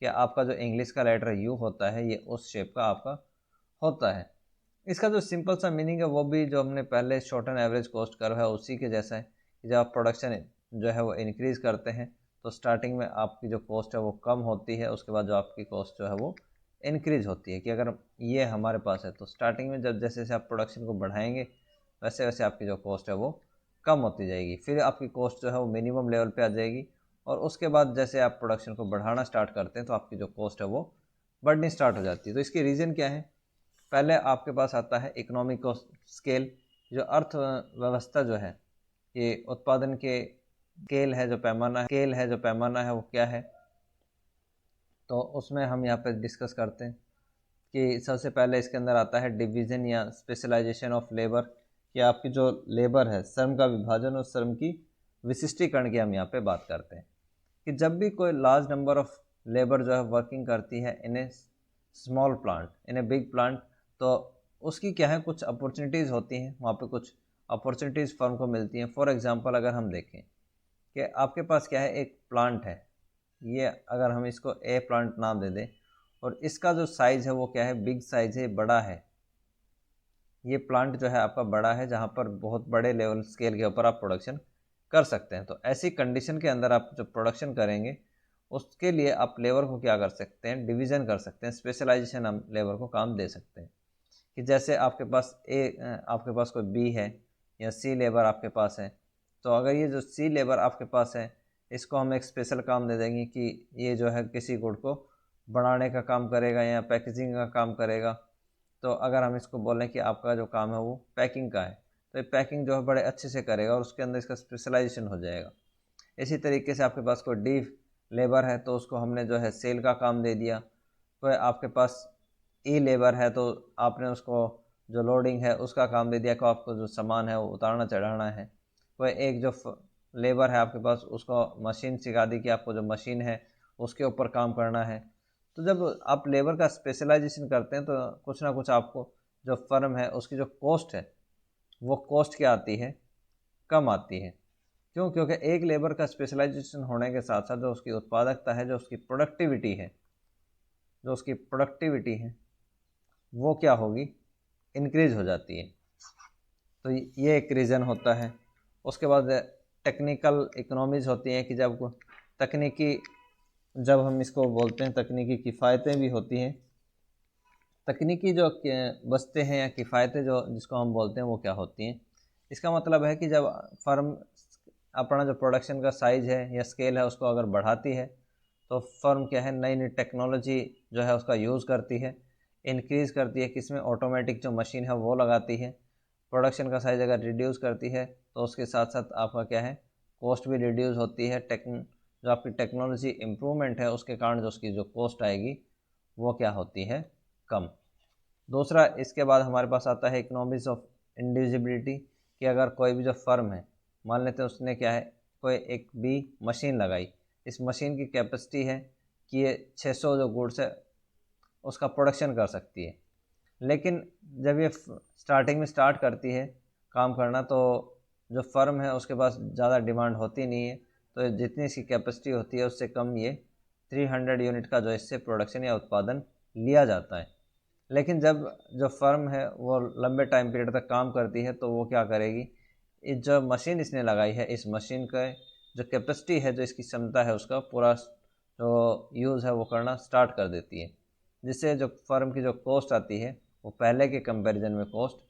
कि आपका जो इंग्लिश का लेटर यू होता है ये उस शेप का आपका होता है। इसका जो सिंपल सा मीनिंग है वो भी जो हमने पहले short and average cost curve है उसी के जैसा है, कि जब आप प्रोडक्शन जो है वो इंक्रीज़ करते हैं तो स्टार्टिंग में आपकी जो कॉस्ट है वो कम होती है, उसके बाद जो आपकी कॉस्ट जो है वो इंक्रीज़ होती है। कि अगर ये हमारे पास है तो स्टार्टिंग में जब जैसे जैसे आप प्रोडक्शन को बढ़ाएंगे वैसे वैसे आपकी जो कॉस्ट है वो कम होती जाएगी, फिर आपकी कॉस्ट जो है वो मिनिमम लेवल पे आ जाएगी, और उसके बाद जैसे आप प्रोडक्शन को बढ़ाना स्टार्ट करते हैं तो आपकी जो कॉस्ट है वो बढ़नी स्टार्ट हो जाती है। तो इसकी रीज़न क्या है, पहले आपके पास आता है इकोनॉमिक स्केल, जो अर्थव्यवस्था जो है ये उत्पादन के स्केल है जो पैमाना है वो क्या है। तो उसमें हम यहाँ पे डिस्कस करते हैं कि सबसे पहले इसके अंदर आता है डिवीज़न या स्पेशलाइजेशन ऑफ लेबर, कि आपकी जो लेबर है श्रम का विभाजन और श्रम की विशिष्टीकरण की हम यहाँ पे बात करते हैं। कि जब भी कोई लार्ज नंबर ऑफ लेबर जो है वर्किंग करती है in a small plant in a big plant, तो उसकी क्या है कुछ अपॉर्चुनिटीज़ होती हैं, वहाँ पे कुछ अपॉर्चुनिटीज़ फर्म को मिलती हैं। फॉर एग्जांपल अगर हम देखें कि आपके पास क्या है एक प्लांट है, ये अगर हम इसको ए प्लांट नाम दे दें, और इसका जो साइज़ है वो क्या है बिग साइज़ है, बड़ा है। ये प्लांट जो है आपका बड़ा है जहाँ पर बहुत बड़े लेवल स्केल के ऊपर आप प्रोडक्शन कर सकते हैं। तो ऐसी कंडीशन के अंदर आप जो प्रोडक्शन करेंगे उसके लिए आप लेबर को क्या कर सकते हैं डिवीज़न कर सकते हैं, स्पेशलाइजेशन हम लेबर को काम दे सकते हैं। कि जैसे आपके पास आपके पास कोई बी है या सी लेबर आपके पास है, तो अगर ये जो सी लेबर आपके पास है इसको हम एक स्पेशल काम दे देंगे कि ये जो है किसी गुड को बनाने का काम करेगा या पैकेजिंग का काम करेगा। तो अगर हम इसको बोलें कि आपका जो काम है वो पैकिंग का है, तो ये पैकिंग जो है बड़े अच्छे से करेगा और उसके अंदर इसका स्पेशलाइजेशन हो जाएगा। इसी तरीके से आपके पास कोई डी लेबर है तो उसको हमने जो है सेल का काम दे दिया। कोई आपके पास ई लेबर है तो आपने उसको जो लोडिंग है उसका काम दे दिया कि आपको जो सामान है वो उतारना चढ़ाना है। कोई एक जो लेबर है आपके पास उसको मशीन सिखा दी कि आपको जो मशीन है उसके ऊपर काम करना है। तो जब आप लेबर का स्पेशलाइजेशन करते हैं तो कुछ ना कुछ आपको जो फर्म है उसकी जो कॉस्ट है वो कॉस्ट क्या आती है, कम आती है। क्यों? क्योंकि एक लेबर का स्पेशलाइजेशन होने के साथ साथ जो उसकी उत्पादकता है, जो उसकी प्रोडक्टिविटी है, वो क्या होगी, इंक्रीज हो जाती है। तो ये एक रीज़न होता है। उसके बाद टेक्निकल इकोनॉमीज होती हैं कि जब हम इसको बोलते हैं तकनीकी किफ़ायतें भी होती हैं। तकनीकी जो बचते हैं या किफ़ायतें जो जिसको हम बोलते हैं वो क्या होती हैं, इसका मतलब है कि जब फर्म अपना जो प्रोडक्शन का साइज़ है या स्केल है उसको अगर बढ़ाती है तो फर्म क्या है नई नई टेक्नोलॉजी जो है उसका यूज़ करती है, इंक्रीज़ करती है, किसमें ऑटोमेटिक जो मशीन है वो लगाती है। प्रोडक्शन का साइज़ अगर रिड्यूस करती है तो उसके साथ साथ आपका क्या है कॉस्ट भी रिड्यूस होती है। जो आपकी टेक्नोलॉजी इम्प्रूवमेंट है उसके कारण जो उसकी जो कॉस्ट आएगी वो क्या होती है, कम। दूसरा इसके बाद हमारे पास आता है इकोनॉमिक्स ऑफ इंडिविजिबिलिटी कि अगर कोई भी जो फर्म है, मान लेते हैं उसने क्या है कोई एक भी मशीन लगाई, इस मशीन की कैपेसिटी है कि ये 600 जो गुड्स है उसका प्रोडक्शन कर सकती है। लेकिन जब ये स्टार्टिंग में स्टार्ट करती है काम करना तो जो फर्म है उसके पास ज़्यादा डिमांड होती नहीं है, तो जितनी इसकी कैपेसिटी होती है उससे कम ये 300 यूनिट का जो इससे प्रोडक्शन या उत्पादन लिया जाता है। लेकिन जब जो फर्म है वो लंबे टाइम पीरियड तक काम करती है तो वो क्या करेगी, इस जो मशीन इसने लगाई है इस मशीन का जो कैपेसिटी है, जो इसकी क्षमता है, उसका पूरा जो यूज़ है वो करना स्टार्ट कर देती है, जिससे जो फर्म की जो कॉस्ट आती है वो पहले के कंपैरिजन में कॉस्ट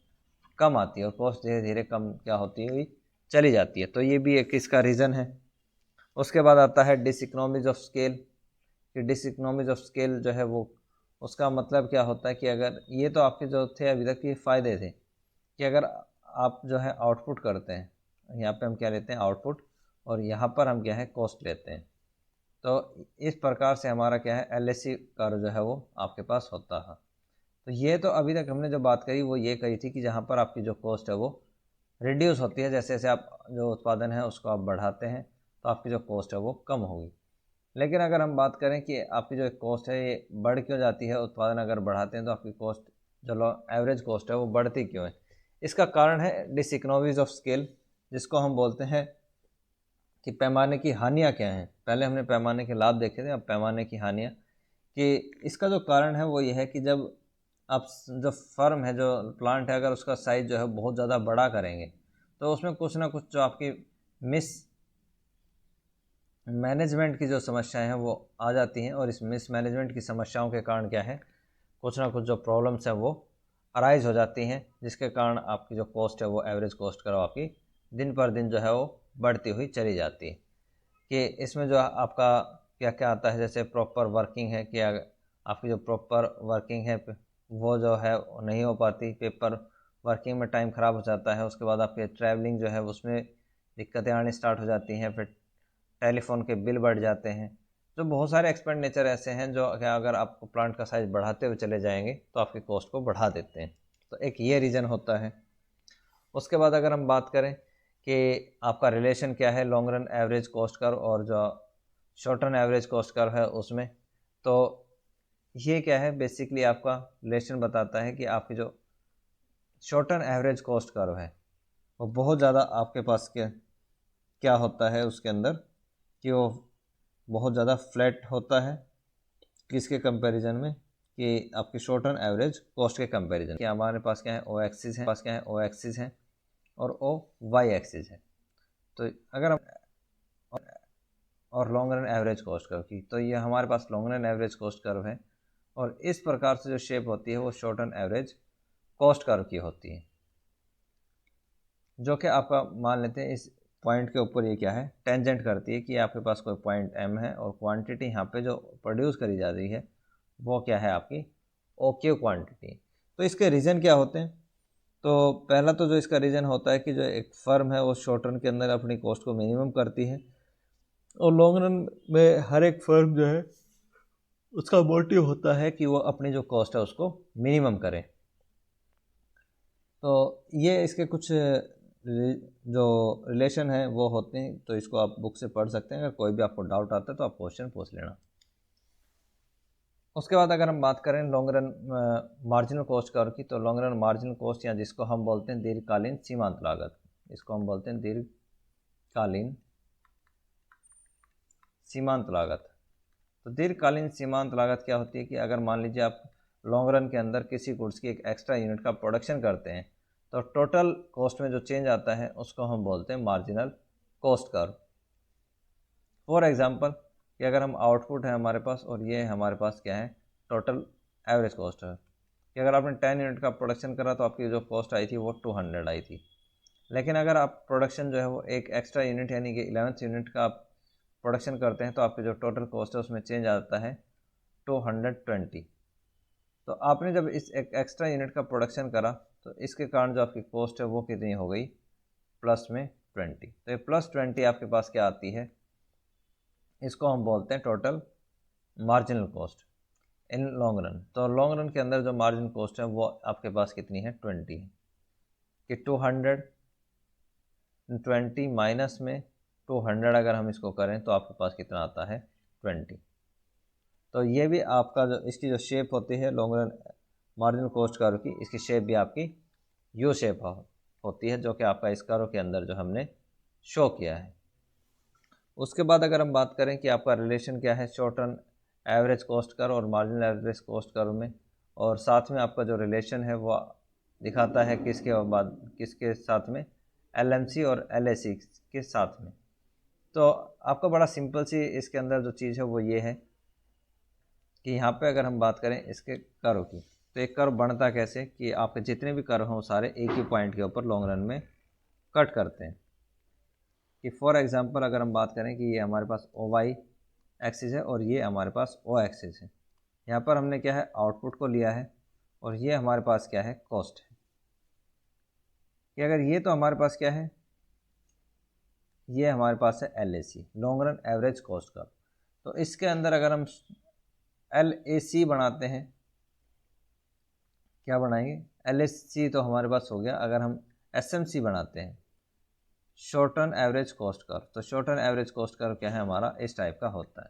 कम आती है और कॉस्ट धीरे धीरे कम क्या होती हुई चली जाती है। तो ये भी एक इसका रीज़न है। उसके बाद आता है डिसइकोनॉमीज ऑफ स्केल कि डिसइकोनॉमीज ऑफ स्केल जो है वो उसका मतलब क्या होता है कि अगर ये तो आपके जो थे अभी तक के फ़ायदे थे कि अगर आप जो है आउटपुट करते हैं, यहाँ पे हम क्या लेते हैं आउटपुट और यहाँ पर हम क्या है कॉस्ट लेते हैं, तो इस प्रकार से हमारा क्या है एलएसी कर्व जो है वो आपके पास होता है। तो ये तो अभी तक हमने जो बात करी वो ये कही थी कि जहाँ पर आपकी जो कॉस्ट है वो रिड्यूस होती है, जैसे जैसे आप जो उत्पादन है उसको आप बढ़ाते हैं तो आपकी जो कॉस्ट है वो कम होगी। लेकिन अगर हम बात करें कि आपकी जो कॉस्ट है ये बढ़ क्यों जाती है, उत्पादन अगर बढ़ाते हैं तो आपकी कॉस्ट जो एवरेज कॉस्ट है वो बढ़ती क्यों है, इसका कारण है डिसइकोनॉमीज ऑफ स्केल, जिसको हम बोलते हैं कि पैमाने की हानियाँ क्या हैं। पहले हमने पैमाने के लाभ देखे थे, अब पैमाने की हानियाँ। कि इसका जो कारण है वो ये है कि जब आप जो फर्म है, जो प्लांट है, अगर उसका साइज़ जो है बहुत ज़्यादा बड़ा करेंगे तो उसमें कुछ ना कुछ जो आपकी मिस मैनेजमेंट की जो समस्याएं हैं वो आ जाती हैं, और इस मिस मैनेजमेंट की समस्याओं के कारण क्या है कुछ ना कुछ जो प्रॉब्लम्स हैं वो अराइज हो जाती हैं, जिसके कारण आपकी जो कॉस्ट है वो एवरेज कॉस्ट करो आपकी दिन पर दिन जो है वो बढ़ती हुई चली जाती है। कि इसमें जो आपका क्या क्या आता है, जैसे प्रॉपर वर्किंग है कि आपकी जो प्रॉपर वर्किंग है वो जो है नहीं हो पाती, पेपर वर्किंग में टाइम ख़राब हो जाता है। उसके बाद आपके ट्रैवलिंग जो है उसमें दिक्कतें आनी स्टार्ट हो जाती हैं, फिर टेलीफोन के बिल बढ़ जाते हैं। तो बहुत सारे एक्सपेंडिचर ऐसे हैं जो क्या अगर आप प्लांट का साइज़ बढ़ाते हुए चले जाएंगे तो आपकी कॉस्ट को बढ़ा देते हैं। तो एक ये रीज़न होता है। उसके बाद अगर हम बात करें कि आपका रिलेशन क्या है long run average cost curve और जो short run average cost curve है उसमें, तो ये क्या है बेसिकली आपका रिलेशन बताता है कि आपकी जो short run average cost curve है वो बहुत ज़्यादा आपके पास क्या होता है उसके अंदर कि वो बहुत ज़्यादा फ्लैट होता है किसके कंपैरिजन में, कि आपकी शॉर्ट रन एवरेज कॉस्ट के कंपैरिजन। कि हमारे पास क्या है ओ एक्सिस है और ओ वाई एक्सिस है। तो अगर हम और long run average cost curve की, तो ये हमारे पास long run average cost curve है और इस प्रकार से जो शेप होती है वो short run average cost curve की होती है, जो कि आपका मान लेते हैं इस पॉइंट के ऊपर ये क्या है, टेंजेंट करती है कि आपके पास कोई पॉइंट m है और क्वांटिटी यहाँ पे जो प्रोड्यूस करी जा रही है वो क्या है, आपकी ओक्यू क्वांटिटी। तो इसके रीज़न क्या होते हैं? तो पहला तो जो इसका रीज़न होता है कि जो एक फर्म है वो शॉर्ट रन के अंदर अपनी कॉस्ट को मिनिमम करती है, और लॉन्ग रन में हर एक फर्म जो है उसका मोटिव होता है कि वो अपनी जो कॉस्ट है उसको मिनिमम करे। तो ये इसके कुछ जो रिलेशन है वो होते हैं, तो इसको आप बुक से पढ़ सकते हैं। अगर कोई भी आपको डाउट आता है तो आप क्वेश्चन पूछ लेना। उसके बाद अगर हम बात करें long run marginal cost curve की, तो लॉन्ग रन मार्जिनल कॉस्ट या जिसको हम बोलते हैं दीर्घकालीन सीमांत लागत, इसको हम बोलते हैं दीर्घकालीन सीमांत लागत। तो दीर्घकालीन सीमांत लागत क्या होती है कि अगर मान लीजिए आप लॉन्ग रन के अंदर किसी गुड्स की एक एक्स्ट्रा यूनिट का प्रोडक्शन करते हैं, तो टोटल कॉस्ट में जो चेंज आता है उसको हम बोलते हैं marginal cost curve. For example कि अगर हम आउटपुट है हमारे पास और ये हमारे पास क्या है, टोटल एवरेज कॉस्ट है, कि अगर आपने 10 यूनिट का प्रोडक्शन करा तो आपकी जो कॉस्ट आई थी वो 200 आई थी। लेकिन अगर आप प्रोडक्शन जो है वो एक एक्स्ट्रा यूनिट यानी कि 11th यूनिट का आप प्रोडक्शन करते हैं, तो आपकी जो टोटल कॉस्ट है उसमें चेंज आता है 220। तो आपने जब इस एक एक्स्ट्रा यूनिट का प्रोडक्शन करा तो इसके कारण जो आपकी कॉस्ट है वो कितनी हो गई, प्लस में 20। तो ये प्लस 20 आपके पास क्या आती है, इसको हम बोलते हैं total marginal cost in long run. तो लॉन्ग रन के अंदर जो मार्जिनल कॉस्ट है वो आपके पास कितनी है, 20 है, कि 220 माइनस में 200 अगर हम इसको करें तो आपके पास कितना आता है, 20। तो ये भी आपका जो इसकी जो शेप होती है long run marginal cost curve की, इसकी शेप भी आपकी यू शेप होती है, जो कि आपका इस कर्व के अंदर जो हमने शो किया है। उसके बाद अगर हम बात करें कि आपका रिलेशन क्या है short run average cost curve और मार्जिनल एवरेज कॉस्ट कर्व में, और साथ में आपका जो रिलेशन है वो दिखाता है किसके साथ में, LMC और LAC के साथ में। तो आपका बड़ा सिंपल सी इसके अंदर जो चीज़ है वो ये है कि यहाँ पे अगर हम बात करें इसके कर्व की, तो एक कर्व बनता कैसे कि आपके जितने भी कर्व हों सारे एक ही पॉइंट के ऊपर लॉन्ग रन में कट करते हैं। कि फॉर एग्जांपल अगर हम बात करें कि ये हमारे पास OY एक्सिस है और ये हमारे पास O एक्सिस है, यहाँ पर हमने क्या है, आउटपुट को लिया है, और ये हमारे पास क्या है, कॉस्ट है। कि अगर ये तो हमारे पास क्या है, ये हमारे पास है LAC long run average cost curve. तो इसके अंदर अगर हम LAC बनाते हैं, क्या बनाएंगे, LAC तो हमारे पास हो गया। अगर हम SMC बनाते हैं, short run average cost curve, तो short run average cost curve क्या है हमारा, इस टाइप का होता है,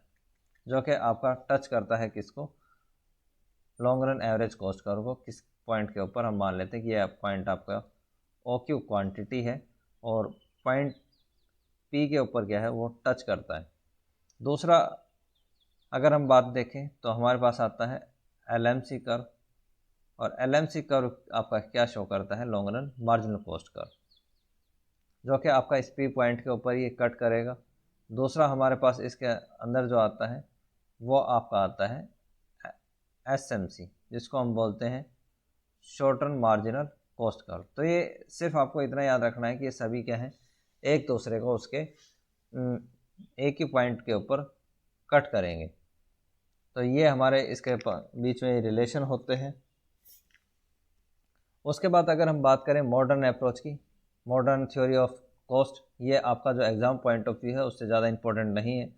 जो कि आपका टच करता है किसको, long run average cost curve को। किस पॉइंट के ऊपर, हम मान लेते हैं कि यह पॉइंट आपका OQ क्वांटिटी है और पॉइंट P के ऊपर क्या है वो टच करता है। दूसरा अगर हम बात देखें तो हमारे पास आता है LMC कर्व, और LMC कर्व आपका क्या शो करता है, long run marginal cost curve, जो कि आपका इस P पॉइंट के ऊपर ये कट करेगा। दूसरा हमारे पास इसके अंदर जो आता है वो आपका आता है SMC, जिसको हम बोलते हैं short run marginal cost curve. तो ये सिर्फ आपको इतना याद रखना है कि ये सभी क्या है, एक दूसरे को उसके एक ही पॉइंट के ऊपर कट करेंगे। तो ये हमारे इसके बीच में रिलेशन होते हैं। उसके बाद अगर हम बात करें मॉडर्न अप्रोच की, मॉडर्न थ्योरी ऑफ कॉस्ट, ये आपका जो एग्ज़ाम पॉइंट ऑफ व्यू है उससे ज़्यादा इंपॉर्टेंट नहीं है।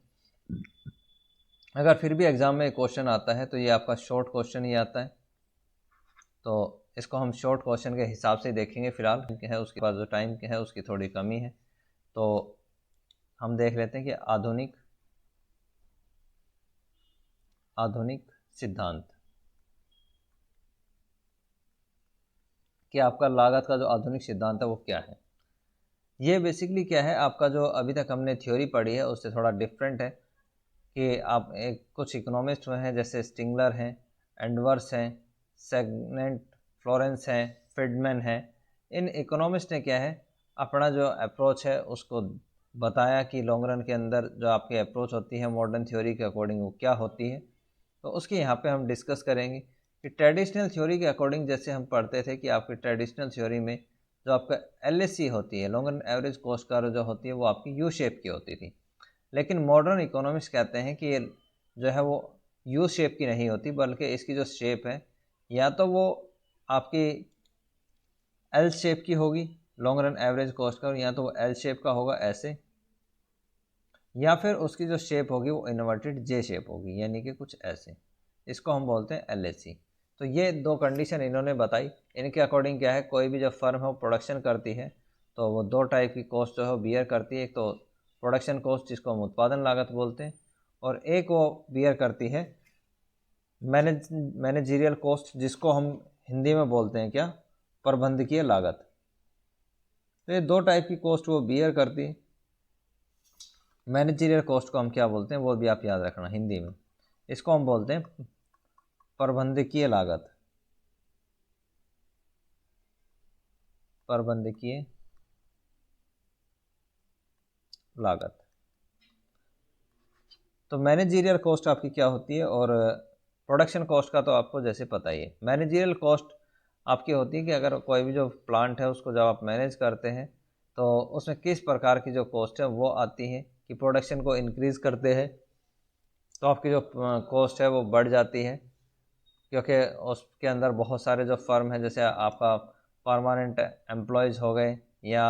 अगर फिर भी एग्ज़ाम में क्वेश्चन आता है तो ये आपका शॉर्ट क्वेश्चन ही आता है, तो इसको हम शॉर्ट क्वेश्चन के हिसाब से देखेंगे। फिलहाल क्या है, उसके पास जो टाइम क्या है उसकी थोड़ी कमी है, तो हम देख लेते हैं कि आधुनिक सिद्धांत, कि आपका लागत का जो आधुनिक सिद्धांत है वो क्या है। ये बेसिकली क्या है, आपका जो अभी तक हमने थ्योरी पढ़ी है उससे थोड़ा डिफरेंट है। कि आप एक कुछ इकोनॉमिस्ट हुए हैं, जैसे स्टिंगलर हैं, एंडवर्स हैं, सेगनेंट फ्लोरेंस हैं, फ्रिडमैन हैं। इन इकोनॉमिस्ट ने क्या है, अपना जो अप्रोच है उसको बताया कि लॉन्ग रन के अंदर जो आपकी अप्रोच होती है मॉडर्न थ्योरी के अकॉर्डिंग वो क्या होती है। तो उसकी यहाँ पे हम डिस्कस करेंगे कि ट्रेडिशनल थ्योरी के अकॉर्डिंग जैसे हम पढ़ते थे कि आपकी ट्रेडिशनल थ्योरी में जो आपका LAC होती है, long run average cost curve जो होती है वो आपकी यू शेप की होती थी। लेकिन मॉडर्न इकोनॉमिक्स कहते हैं कि ये जो है वो यू शेप की नहीं होती, बल्कि इसकी जो शेप है या तो वो आपकी एल शेप की होगी long run average cost curve, या तो वो एल शेप का होगा ऐसे, या फिर उसकी जो शेप होगी वो इन्वर्टेड जे शेप होगी, यानी कि कुछ ऐसे। इसको हम बोलते हैं LAC। तो ये दो कंडीशन इन्होंने बताई। इनके अकॉर्डिंग क्या है, कोई भी जब फर्म है वो प्रोडक्शन करती है तो वो दो टाइप की कॉस्ट जो है वो बियर करती है। एक तो प्रोडक्शन कॉस्ट जिसको हम उत्पादन लागत बोलते हैं, और एक वो बियर करती है मैनेजीरियल कॉस्ट जिसको हम हिंदी में बोलते हैं क्या, प्रबंधकीय लागत। तो ये दो टाइप की कॉस्ट वो बियर करती है। मैनेजीरियल कॉस्ट को हम क्या बोलते हैं वो भी आप याद रखना हिंदी में, इसको हम बोलते हैं प्रबंधकीय लागत। प्रबंधकीय लागत। तो मैनेजीरियल कॉस्ट आपकी क्या होती है, और प्रोडक्शन कॉस्ट का तो आपको जैसे पता ही है। मैनेजीरियल कॉस्ट आपकी होती है कि अगर कोई भी जो प्लांट है उसको जब आप मैनेज करते हैं तो उसमें किस प्रकार की जो कॉस्ट है वो आती है कि प्रोडक्शन को इंक्रीज़ करते हैं तो आपकी जो कॉस्ट है वो बढ़ जाती है, क्योंकि उसके अंदर बहुत सारे जो फर्म है, जैसे आपका परमानेंट एम्प्लॉयज़ हो गए या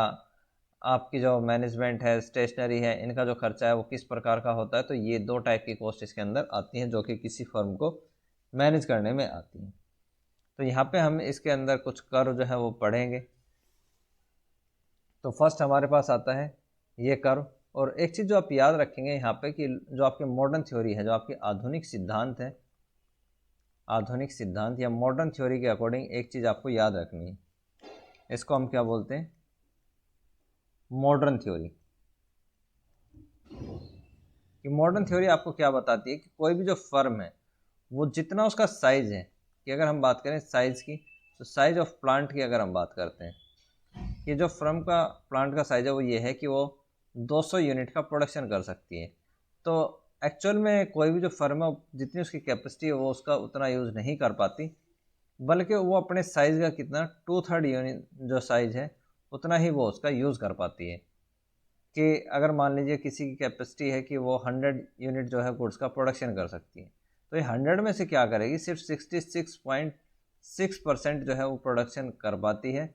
आपकी जो मैनेजमेंट है, स्टेशनरी है, इनका जो खर्चा है वो किस प्रकार का होता है। तो ये दो टाइप की कॉस्ट इसके अंदर आती हैं जो कि किसी फर्म को मैनेज करने में आती हैं। तो यहाँ पे हम इसके अंदर कुछ कर्व जो है वो पढ़ेंगे। तो फर्स्ट हमारे पास आता है ये कर्व। और एक चीज़ जो आप याद रखेंगे यहाँ पे कि जो आपके मॉडर्न थ्योरी है, जो आपकी आधुनिक सिद्धांत है, आधुनिक सिद्धांत या मॉडर्न थ्योरी के अकॉर्डिंग एक चीज़ आपको याद रखनी है, इसको हम क्या बोलते हैं, मॉडर्न थ्योरी। कि मॉडर्न थ्योरी आपको क्या बताती है कि कोई भी जो फर्म है वो जितना उसका साइज़ है, कि अगर हम बात करें साइज़ की तो साइज़ ऑफ प्लांट की अगर हम बात करते हैं कि जो फर्म का प्लांट का साइज़ है वो ये है कि वो 200 यूनिट का प्रोडक्शन कर सकती है। तो एक्चुअल में कोई भी जो फर्म है जितनी उसकी कैपेसिटी है वो उसका उतना यूज़ नहीं कर पाती, बल्कि वो अपने साइज़ का कितना 2/3 यूनिट जो साइज़ है उतना ही वो उसका यूज़ कर पाती है। कि अगर मान लीजिए किसी की कैपेसिटी है कि वो 100 यूनिट जो है गुड्स का प्रोडक्शन कर सकती है, तो ये 100 में से क्या करेगी, सिर्फ 66.6% जो है वो प्रोडक्शन कर पाती है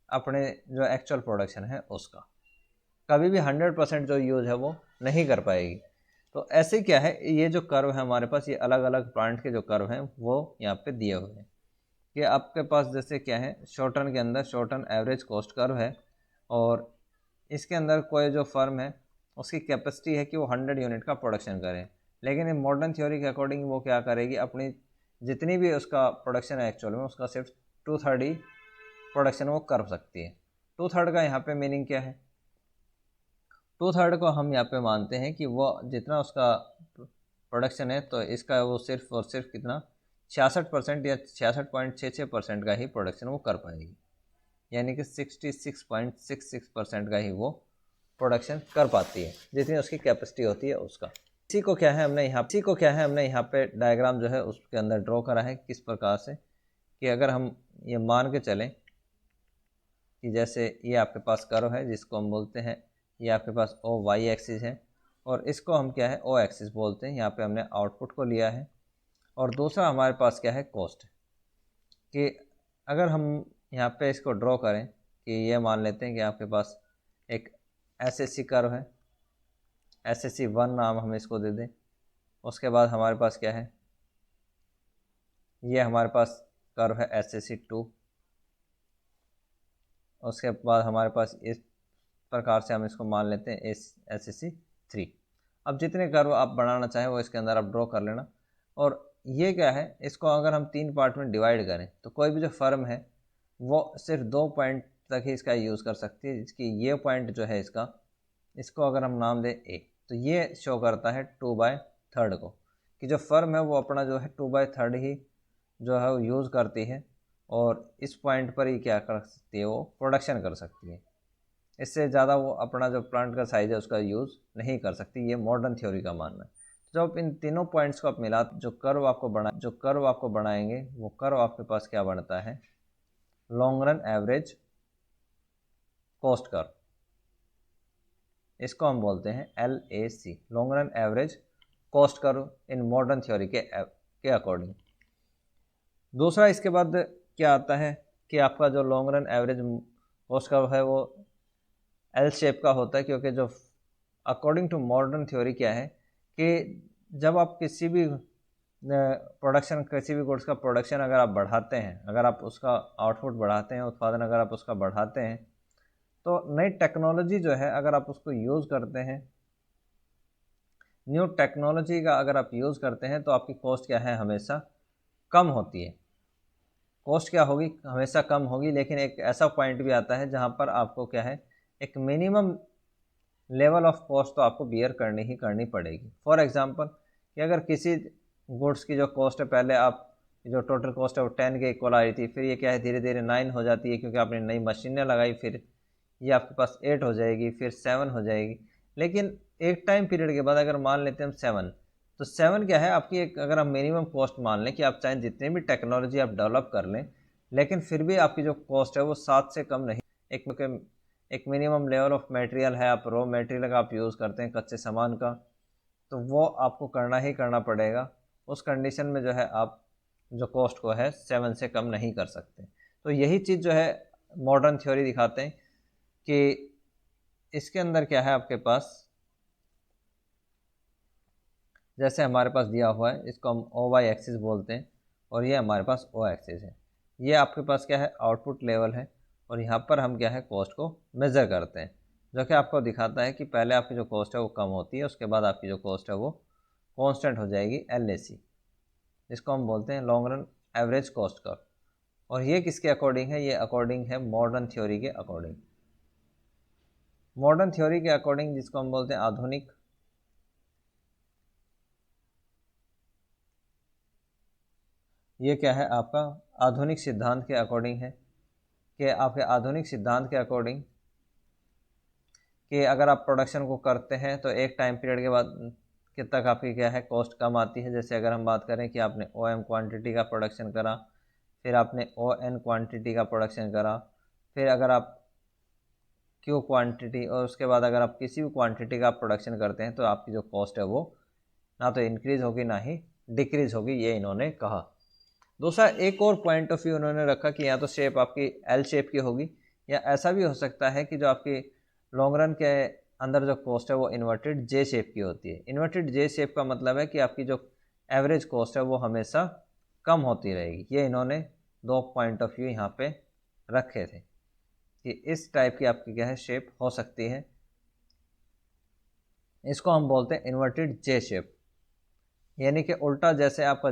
अपने जो एक्चुअल प्रोडक्शन है उसका। कभी भी 100% जो यूज़ है वो नहीं कर पाएगी। तो ऐसे क्या है, ये जो कर्व है हमारे पास, ये अलग अलग प्लांट के जो कर्व हैं वो यहाँ पे दिए हुए हैं। कि आपके पास जैसे क्या है, शॉर्ट टर्म के अंदर short term average cost curve है, और इसके अंदर कोई जो फर्म है उसकी कैपेसिटी है कि वो 100 यूनिट का प्रोडक्शन करे, लेकिन मॉडर्न थ्योरी के अकॉर्डिंग वो क्या करेगी, अपनी जितनी भी उसका प्रोडक्शन है एक्चुअल में उसका सिर्फ 2/3 ही प्रोडक्शन वो कर सकती है। 2/3 का यहाँ पे मीनिंग क्या है, 2/3 को हम यहाँ पे मानते हैं कि वो जितना उसका प्रोडक्शन है तो इसका वो सिर्फ और सिर्फ कितना 66% या 66.66% का ही प्रोडक्शन वो कर पाएगी, यानी कि 66.66% का ही वो प्रोडक्शन कर पाती है जितनी उसकी कैपेसिटी होती है उसका। इसी को क्या है हमने यहाँ पे डायग्राम जो है उसके अंदर ड्रॉ करा है किस प्रकार से, कि अगर हम ये मान के चलें कि जैसे ये आपके पास कर्व है जिसको हम बोलते हैं, ये आपके पास OY एक्सिस है और इसको हम क्या है O एक्सिस बोलते हैं। यहाँ पे हमने आउटपुट को लिया है, और दूसरा हमारे पास क्या है, कॉस्ट। कि अगर हम यहाँ पे इसको ड्रॉ करें कि ये मान लेते हैं कि आपके पास एक SSC कर्व है, SSC1 नाम हम इसको दे दें। उसके बाद हमारे पास क्या है, ये हमारे पास कर्व है SSC2। उसके बाद हमारे पास इस प्रकार से हम इसको मान लेते हैं SSC3। अब जितने कर्व आप बनाना चाहें वो इसके अंदर आप ड्रॉ कर लेना। और ये क्या है, इसको अगर हम 3 पार्ट में डिवाइड करें तो कोई भी जो फर्म है वो सिर्फ 2 पॉइंट तक ही इसका यूज़ कर सकती है। इसकी ये पॉइंट जो है इसको अगर हम नाम दें A, तो ये शो करता है 2/3 को, कि जो फर्म है वो अपना जो है 2/3 ही जो है वो यूज़ करती है, और इस पॉइंट पर ही क्या कर सकती है, वो प्रोडक्शन कर सकती है। इससे ज़्यादा वो अपना जो प्लांट का साइज़ है उसका यूज़ नहीं कर सकती, ये मॉडर्न थ्योरी का मानना है। जब इन तीनों पॉइंट्स को आप मिला, जो कर्व आपको बनाएंगे वो कर्व आपके पास क्या बनता है, long run average cost curve. इसको हम बोलते हैं LAC, long run average cost curve in modern theory के अकॉर्डिंग। दूसरा इसके बाद क्या आता है कि आपका जो long run average cost curve है वो L शेप का होता है, क्योंकि जो अकॉर्डिंग टू मॉडर्न थ्योरी क्या है कि जब आप किसी भी गुड्स का प्रोडक्शन अगर आप बढ़ाते हैं, अगर आप उसका आउटपुट बढ़ाते हैं, उत्पादन अगर आप उसका बढ़ाते हैं, तो नई टेक्नोलॉजी जो है अगर आप उसको यूज़ करते हैं, न्यू टेक्नोलॉजी का अगर आप यूज़ करते हैं, तो आपकी कॉस्ट क्या है, हमेशा कम होती है। कॉस्ट क्या होगी, हमेशा कम होगी, लेकिन एक ऐसा पॉइंट भी आता है जहाँ पर आपको क्या है, एक मिनिमम लेवल ऑफ कॉस्ट तो आपको बियर करनी पड़ेगी। फॉर एग्जांपल कि अगर किसी गुड्स की जो कॉस्ट है, पहले आप जो टोटल कॉस्ट है वो 10 के इक्वल आ रही थी, फिर ये क्या है धीरे धीरे 9 हो जाती है क्योंकि आपने नई मशीनें लगाई, फिर ये आपके पास 8 हो जाएगी, फिर 7 हो जाएगी। लेकिन एक टाइम पीरियड के बाद अगर मान लेते हैं हम 7, तो 7 क्या है आपकी एक, अगर हम मिनिमम कॉस्ट मान लें कि आप चाहे जितने भी टेक्नोलॉजी आप डेवलप कर लें, लेकिन फिर भी आपकी जो कॉस्ट है वो 7 से कम नहीं। एक मिनिमम लेवल ऑफ मटेरियल है, आप रॉ मटेरियल का आप यूज़ करते हैं कच्चे सामान का, तो वो आपको करना ही करना पड़ेगा। उस कंडीशन में जो है आप जो कॉस्ट को है 7 से कम नहीं कर सकते। तो यही चीज़ जो है मॉडर्न थ्योरी दिखाते हैं कि इसके अंदर क्या है आपके पास, जैसे हमारे पास दिया हुआ है, इसको हम OY एक्सिस बोलते हैं और ये हमारे पास O एक्सिस है। ये आपके पास क्या है, आउटपुट लेवल है, और यहाँ पर हम क्या है कॉस्ट को मेज़र करते हैं, जो कि आपको दिखाता है कि पहले आपकी जो कॉस्ट है वो कम होती है, उसके बाद आपकी जो कॉस्ट है वो कांस्टेंट हो जाएगी LAC। इसको हम बोलते हैं long run average cost curve. और ये किसके अकॉर्डिंग है, ये अकॉर्डिंग है मॉडर्न थ्योरी के अकॉर्डिंग। मॉडर्न थ्योरी के अकॉर्डिंग, जिसको हम बोलते हैं आधुनिक, ये क्या है आपका आधुनिक सिद्धांत के अकॉर्डिंग है, कि आपके आधुनिक सिद्धांत के अकॉर्डिंग कि अगर आप प्रोडक्शन को करते हैं तो एक टाइम पीरियड के बाद के तक आपकी क्या है कॉस्ट कम आती है। जैसे अगर हम बात करें कि आपने OM क्वांटिटी का प्रोडक्शन करा, फिर आपने ON क्वांटिटी का प्रोडक्शन करा, फिर अगर आप Q क्वांटिटी, और उसके बाद अगर आप किसी भी क्वांटिटी का प्रोडक्शन करते हैं, तो आपकी जो कॉस्ट है वो ना तो इंक्रीज़ होगी ना ही डिक्रीज़ होगी, ये इन्होंने कहा। दूसरा एक और पॉइंट ऑफ व्यू उन्होंने रखा कि या तो शेप आपकी L शेप की होगी, या ऐसा भी हो सकता है कि जो आपकी लॉन्ग रन के अंदर जो कॉस्ट है वो इन्वर्टेड J शेप की होती है। इन्वर्टेड J शेप का मतलब है कि आपकी जो एवरेज कॉस्ट है वो हमेशा कम होती रहेगी। ये इन्होंने दो पॉइंट ऑफ व्यू यहाँ पे रखे थे कि इस टाइप की आपकी क्या है शेप हो सकती है। इसको हम बोलते हैं इन्वर्टेड J शेप, यानी कि उल्टा जैसे आपका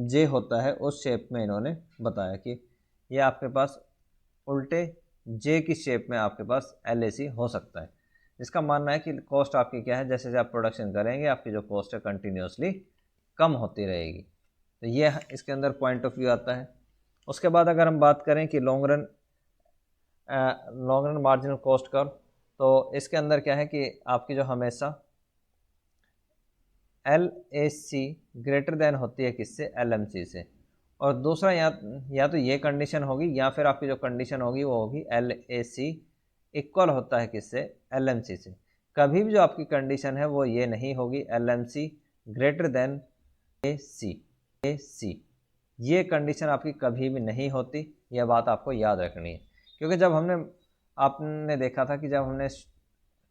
J होता है उस शेप में इन्होंने बताया कि ये आपके पास उल्टे J की शेप में आपके पास LAC हो सकता है। इसका मानना है कि कॉस्ट आपकी क्या है, जैसे जैसे आप प्रोडक्शन करेंगे आपकी जो कॉस्ट है कंटिन्यूसली कम होती रहेगी। तो ये इसके अंदर पॉइंट ऑफ व्यू आता है। उसके बाद अगर हम बात करें कि long run marginal cost curve, तो इसके अंदर क्या है कि आपकी जो हमेशा LAC ग्रेटर देन होती है किससे, LMC से। और दूसरा या तो ये कंडीशन होगी, या फिर आपकी जो कंडीशन होगी वो होगी LAC इक्वल होता है किससे, LMC से। कभी भी जो आपकी कंडीशन है वो ये नहीं होगी LMC ग्रेटर देन AC। ये कंडीशन आपकी कभी भी नहीं होती, यह बात आपको याद रखनी है। क्योंकि जब आपने देखा था कि जब हमने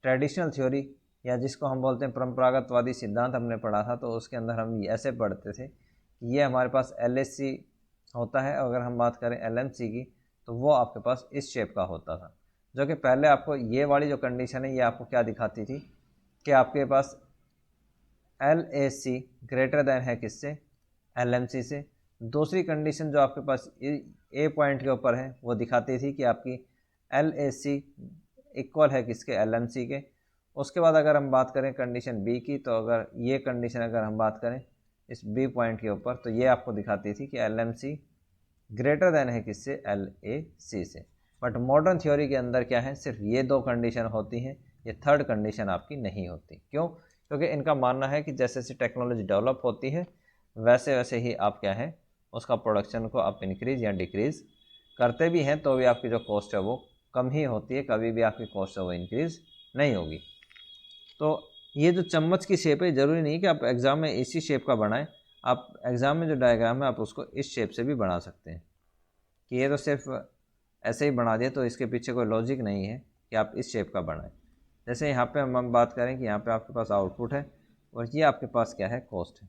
ट्रेडिशनल थ्योरी या जिसको हम बोलते हैं परंपरागतवादी सिद्धांत हमने पढ़ा था, तो उसके अंदर हम ऐसे पढ़ते थे कि ये हमारे पास LAC होता है, अगर हम बात करें LMC की तो वो आपके पास इस शेप का होता था। जो कि पहले आपको ये वाली जो कंडीशन है ये आपको क्या दिखाती थी कि आपके पास LAC ग्रेटर देन है किससे, LMC से। दूसरी कंडीशन जो आपके पास A पॉइंट के ऊपर है वो दिखाती थी कि आपकी LAC इक्वल है किसके, LMC के। उसके बाद अगर हम बात करें कंडीशन B की, तो अगर ये कंडीशन अगर हम बात करें इस B पॉइंट के ऊपर, तो ये आपको दिखाती थी कि LMC ग्रेटर देन है किससे, LAC से। बट मॉडर्न थ्योरी के अंदर क्या है, सिर्फ ये दो कंडीशन होती हैं, ये थर्ड कंडीशन आपकी नहीं होती। क्यों? क्योंकि इनका मानना है कि जैसे जैसे टेक्नोलॉजी डेवलप होती है वैसे वैसे ही आप क्या है उसका प्रोडक्शन को आप इंक्रीज़ या डिक्रीज़ करते भी हैं तो भी आपकी जो कॉस्ट है वो कम ही होती है, कभी भी आपकी कॉस्ट है वो इंक्रीज़ नहीं होगी। तो ये जो चम्मच की शेप है ज़रूरी नहीं कि आप एग्ज़ाम में इसी शेप का बनाएं, आप एग्ज़ाम में जो डायग्राम है आप उसको इस शेप से भी बना सकते हैं कि ये तो सिर्फ ऐसे ही बना दिया, तो इसके पीछे कोई लॉजिक नहीं है कि आप इस शेप का बनाएं। जैसे यहाँ पे हम बात करें कि यहाँ पे आपके पास आउटपुट है और ये आपके पास क्या है कॉस्ट है।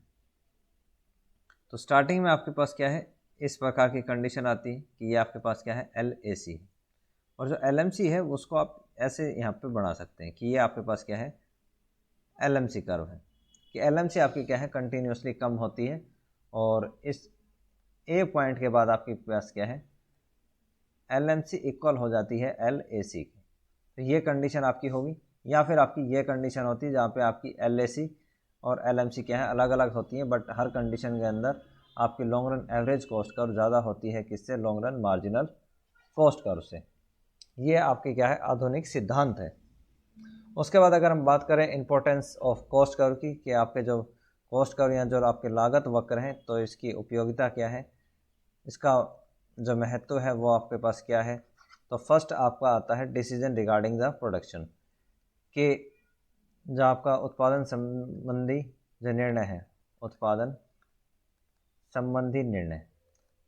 तो स्टार्टिंग में आपके पास क्या है इस प्रकार की कंडीशन आती है कि ये आपके पास क्या है LAC है, और जो LMC है उसको आप ऐसे यहाँ पे बना सकते हैं कि ये आपके पास क्या है LMC कर्व है, कि LMC आपकी क्या है कंटिन्यूसली कम होती है और इस A पॉइंट के बाद आपके पास क्या है LMC इक्वल हो जाती है LAC की। तो ये कंडीशन आपकी होगी, या फिर आपकी ये कंडीशन होती है जहाँ पे आपकी LAC और LMC क्या है अलग अलग होती हैं, बट हर कंडीशन के अंदर आपकी long run average cost curve ज़्यादा होती है किससे, long run marginal cost curve से। ये आपके क्या है आधुनिक सिद्धांत है। उसके बाद अगर हम बात करें इंपॉर्टेंस ऑफ कॉस्ट कर्व की, कि आपके जो कॉस्ट कर्व या जो आपके लागत वक्र हैं तो इसकी उपयोगिता क्या है, इसका जो महत्व है वो आपके पास क्या है। तो फर्स्ट आपका आता है डिसीजन रिगार्डिंग द प्रोडक्शन, कि जो आपका उत्पादन संबंधी जो निर्णय है, उत्पादन संबंधी निर्णय,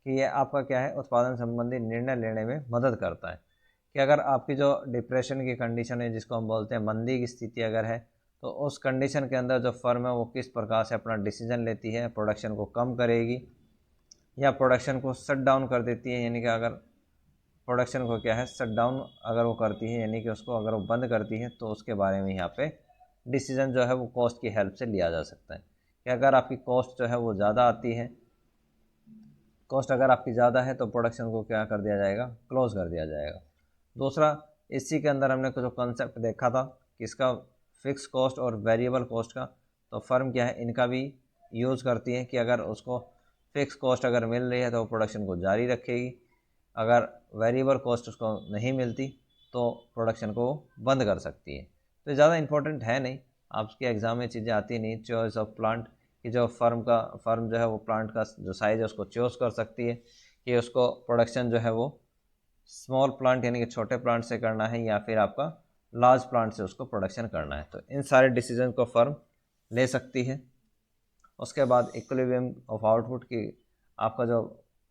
कि ये आपका क्या है उत्पादन संबंधी निर्णय लेने में मदद करता है। कि अगर आपकी जो डिप्रेशन की कंडीशन है जिसको हम बोलते हैं मंदी की स्थिति अगर है, तो उस कंडीशन के अंदर जो फर्म है वो किस प्रकार से अपना डिसीजन लेती है, प्रोडक्शन को कम करेगी या प्रोडक्शन को शट डाउन कर देती है, यानी कि अगर प्रोडक्शन को क्या है शट डाउन अगर वो करती है यानी कि उसको अगर वो बंद करती है, तो उसके बारे में यहाँ पे डिसीजन जो है वो कॉस्ट की हेल्प से लिया जा सकता है। कि अगर आपकी कॉस्ट जो है वो ज़्यादा आती है, कॉस्ट अगर आपकी ज़्यादा है तो प्रोडक्शन को क्या कर दिया जाएगा, क्लोज़ कर दिया जाएगा। दूसरा, इसी के अंदर हमने कुछ कॉन्सेप्ट देखा था कि इसका फिक्स कॉस्ट और वेरिएबल कॉस्ट का, तो फर्म क्या है इनका भी यूज़ करती है कि अगर उसको फिक्स कॉस्ट अगर मिल रही है तो वो प्रोडक्शन को जारी रखेगी, अगर वेरिएबल कॉस्ट उसको नहीं मिलती तो प्रोडक्शन को बंद कर सकती है। तो ज़्यादा इंपॉर्टेंट है नहीं, आपके एग्ज़ाम में चीज़ें आती नहीं। चॉइस ऑफ प्लांट, कि जो फर्म जो है वो प्लांट का जो साइज़ है उसको चूज़ कर सकती है कि उसको प्रोडक्शन जो है वो स्मॉल प्लांट यानी कि छोटे प्लांट से करना है या फिर आपका लार्ज प्लांट से उसको प्रोडक्शन करना है। तो इन सारे डिसीजन को फर्म ले सकती है। उसके बाद इक्विलिब्रियम ऑफ आउटपुट, की आपका जो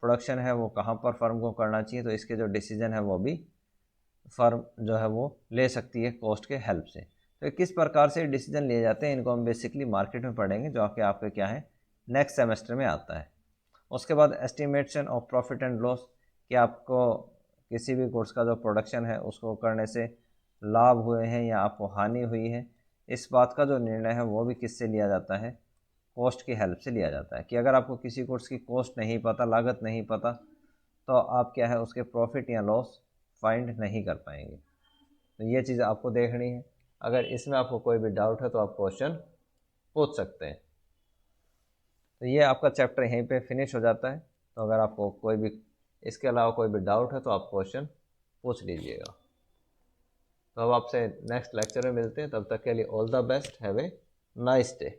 प्रोडक्शन है वो कहाँ पर फर्म को करना चाहिए, तो इसके जो डिसीजन है वो भी फर्म जो है वो ले सकती है कॉस्ट के हेल्प से। तो किस प्रकार से डिसीजन लिए जाते हैं इनको हम बेसिकली मार्केट में पढ़ेंगे, जो कि आपके क्या है नेक्स्ट सेमेस्टर में आता है। उसके बाद estimation of profit and loss, कि आपको किसी भी गुड्स का जो प्रोडक्शन है उसको करने से लाभ हुए हैं या आपको हानि हुई है, इस बात का जो निर्णय है वो भी किससे लिया जाता है, कॉस्ट की हेल्प से लिया जाता है। कि अगर आपको किसी गुड्स की कॉस्ट नहीं पता, लागत नहीं पता, तो आप क्या है उसके प्रॉफिट या लॉस फाइंड नहीं कर पाएंगे। तो ये चीज़ आपको देखनी है। अगर इसमें आपको कोई भी डाउट है तो आप क्वेश्चन पूछ सकते हैं। तो ये आपका चैप्टर यहीं पे फिनिश हो जाता है। तो अगर आपको कोई भी इसके अलावा कोई भी डाउट है तो आप क्वेश्चन पूछ लीजिएगा। तो अब आपसे नेक्स्ट लेक्चर में मिलते हैं, तब तक के लिए all the best, have a nice day.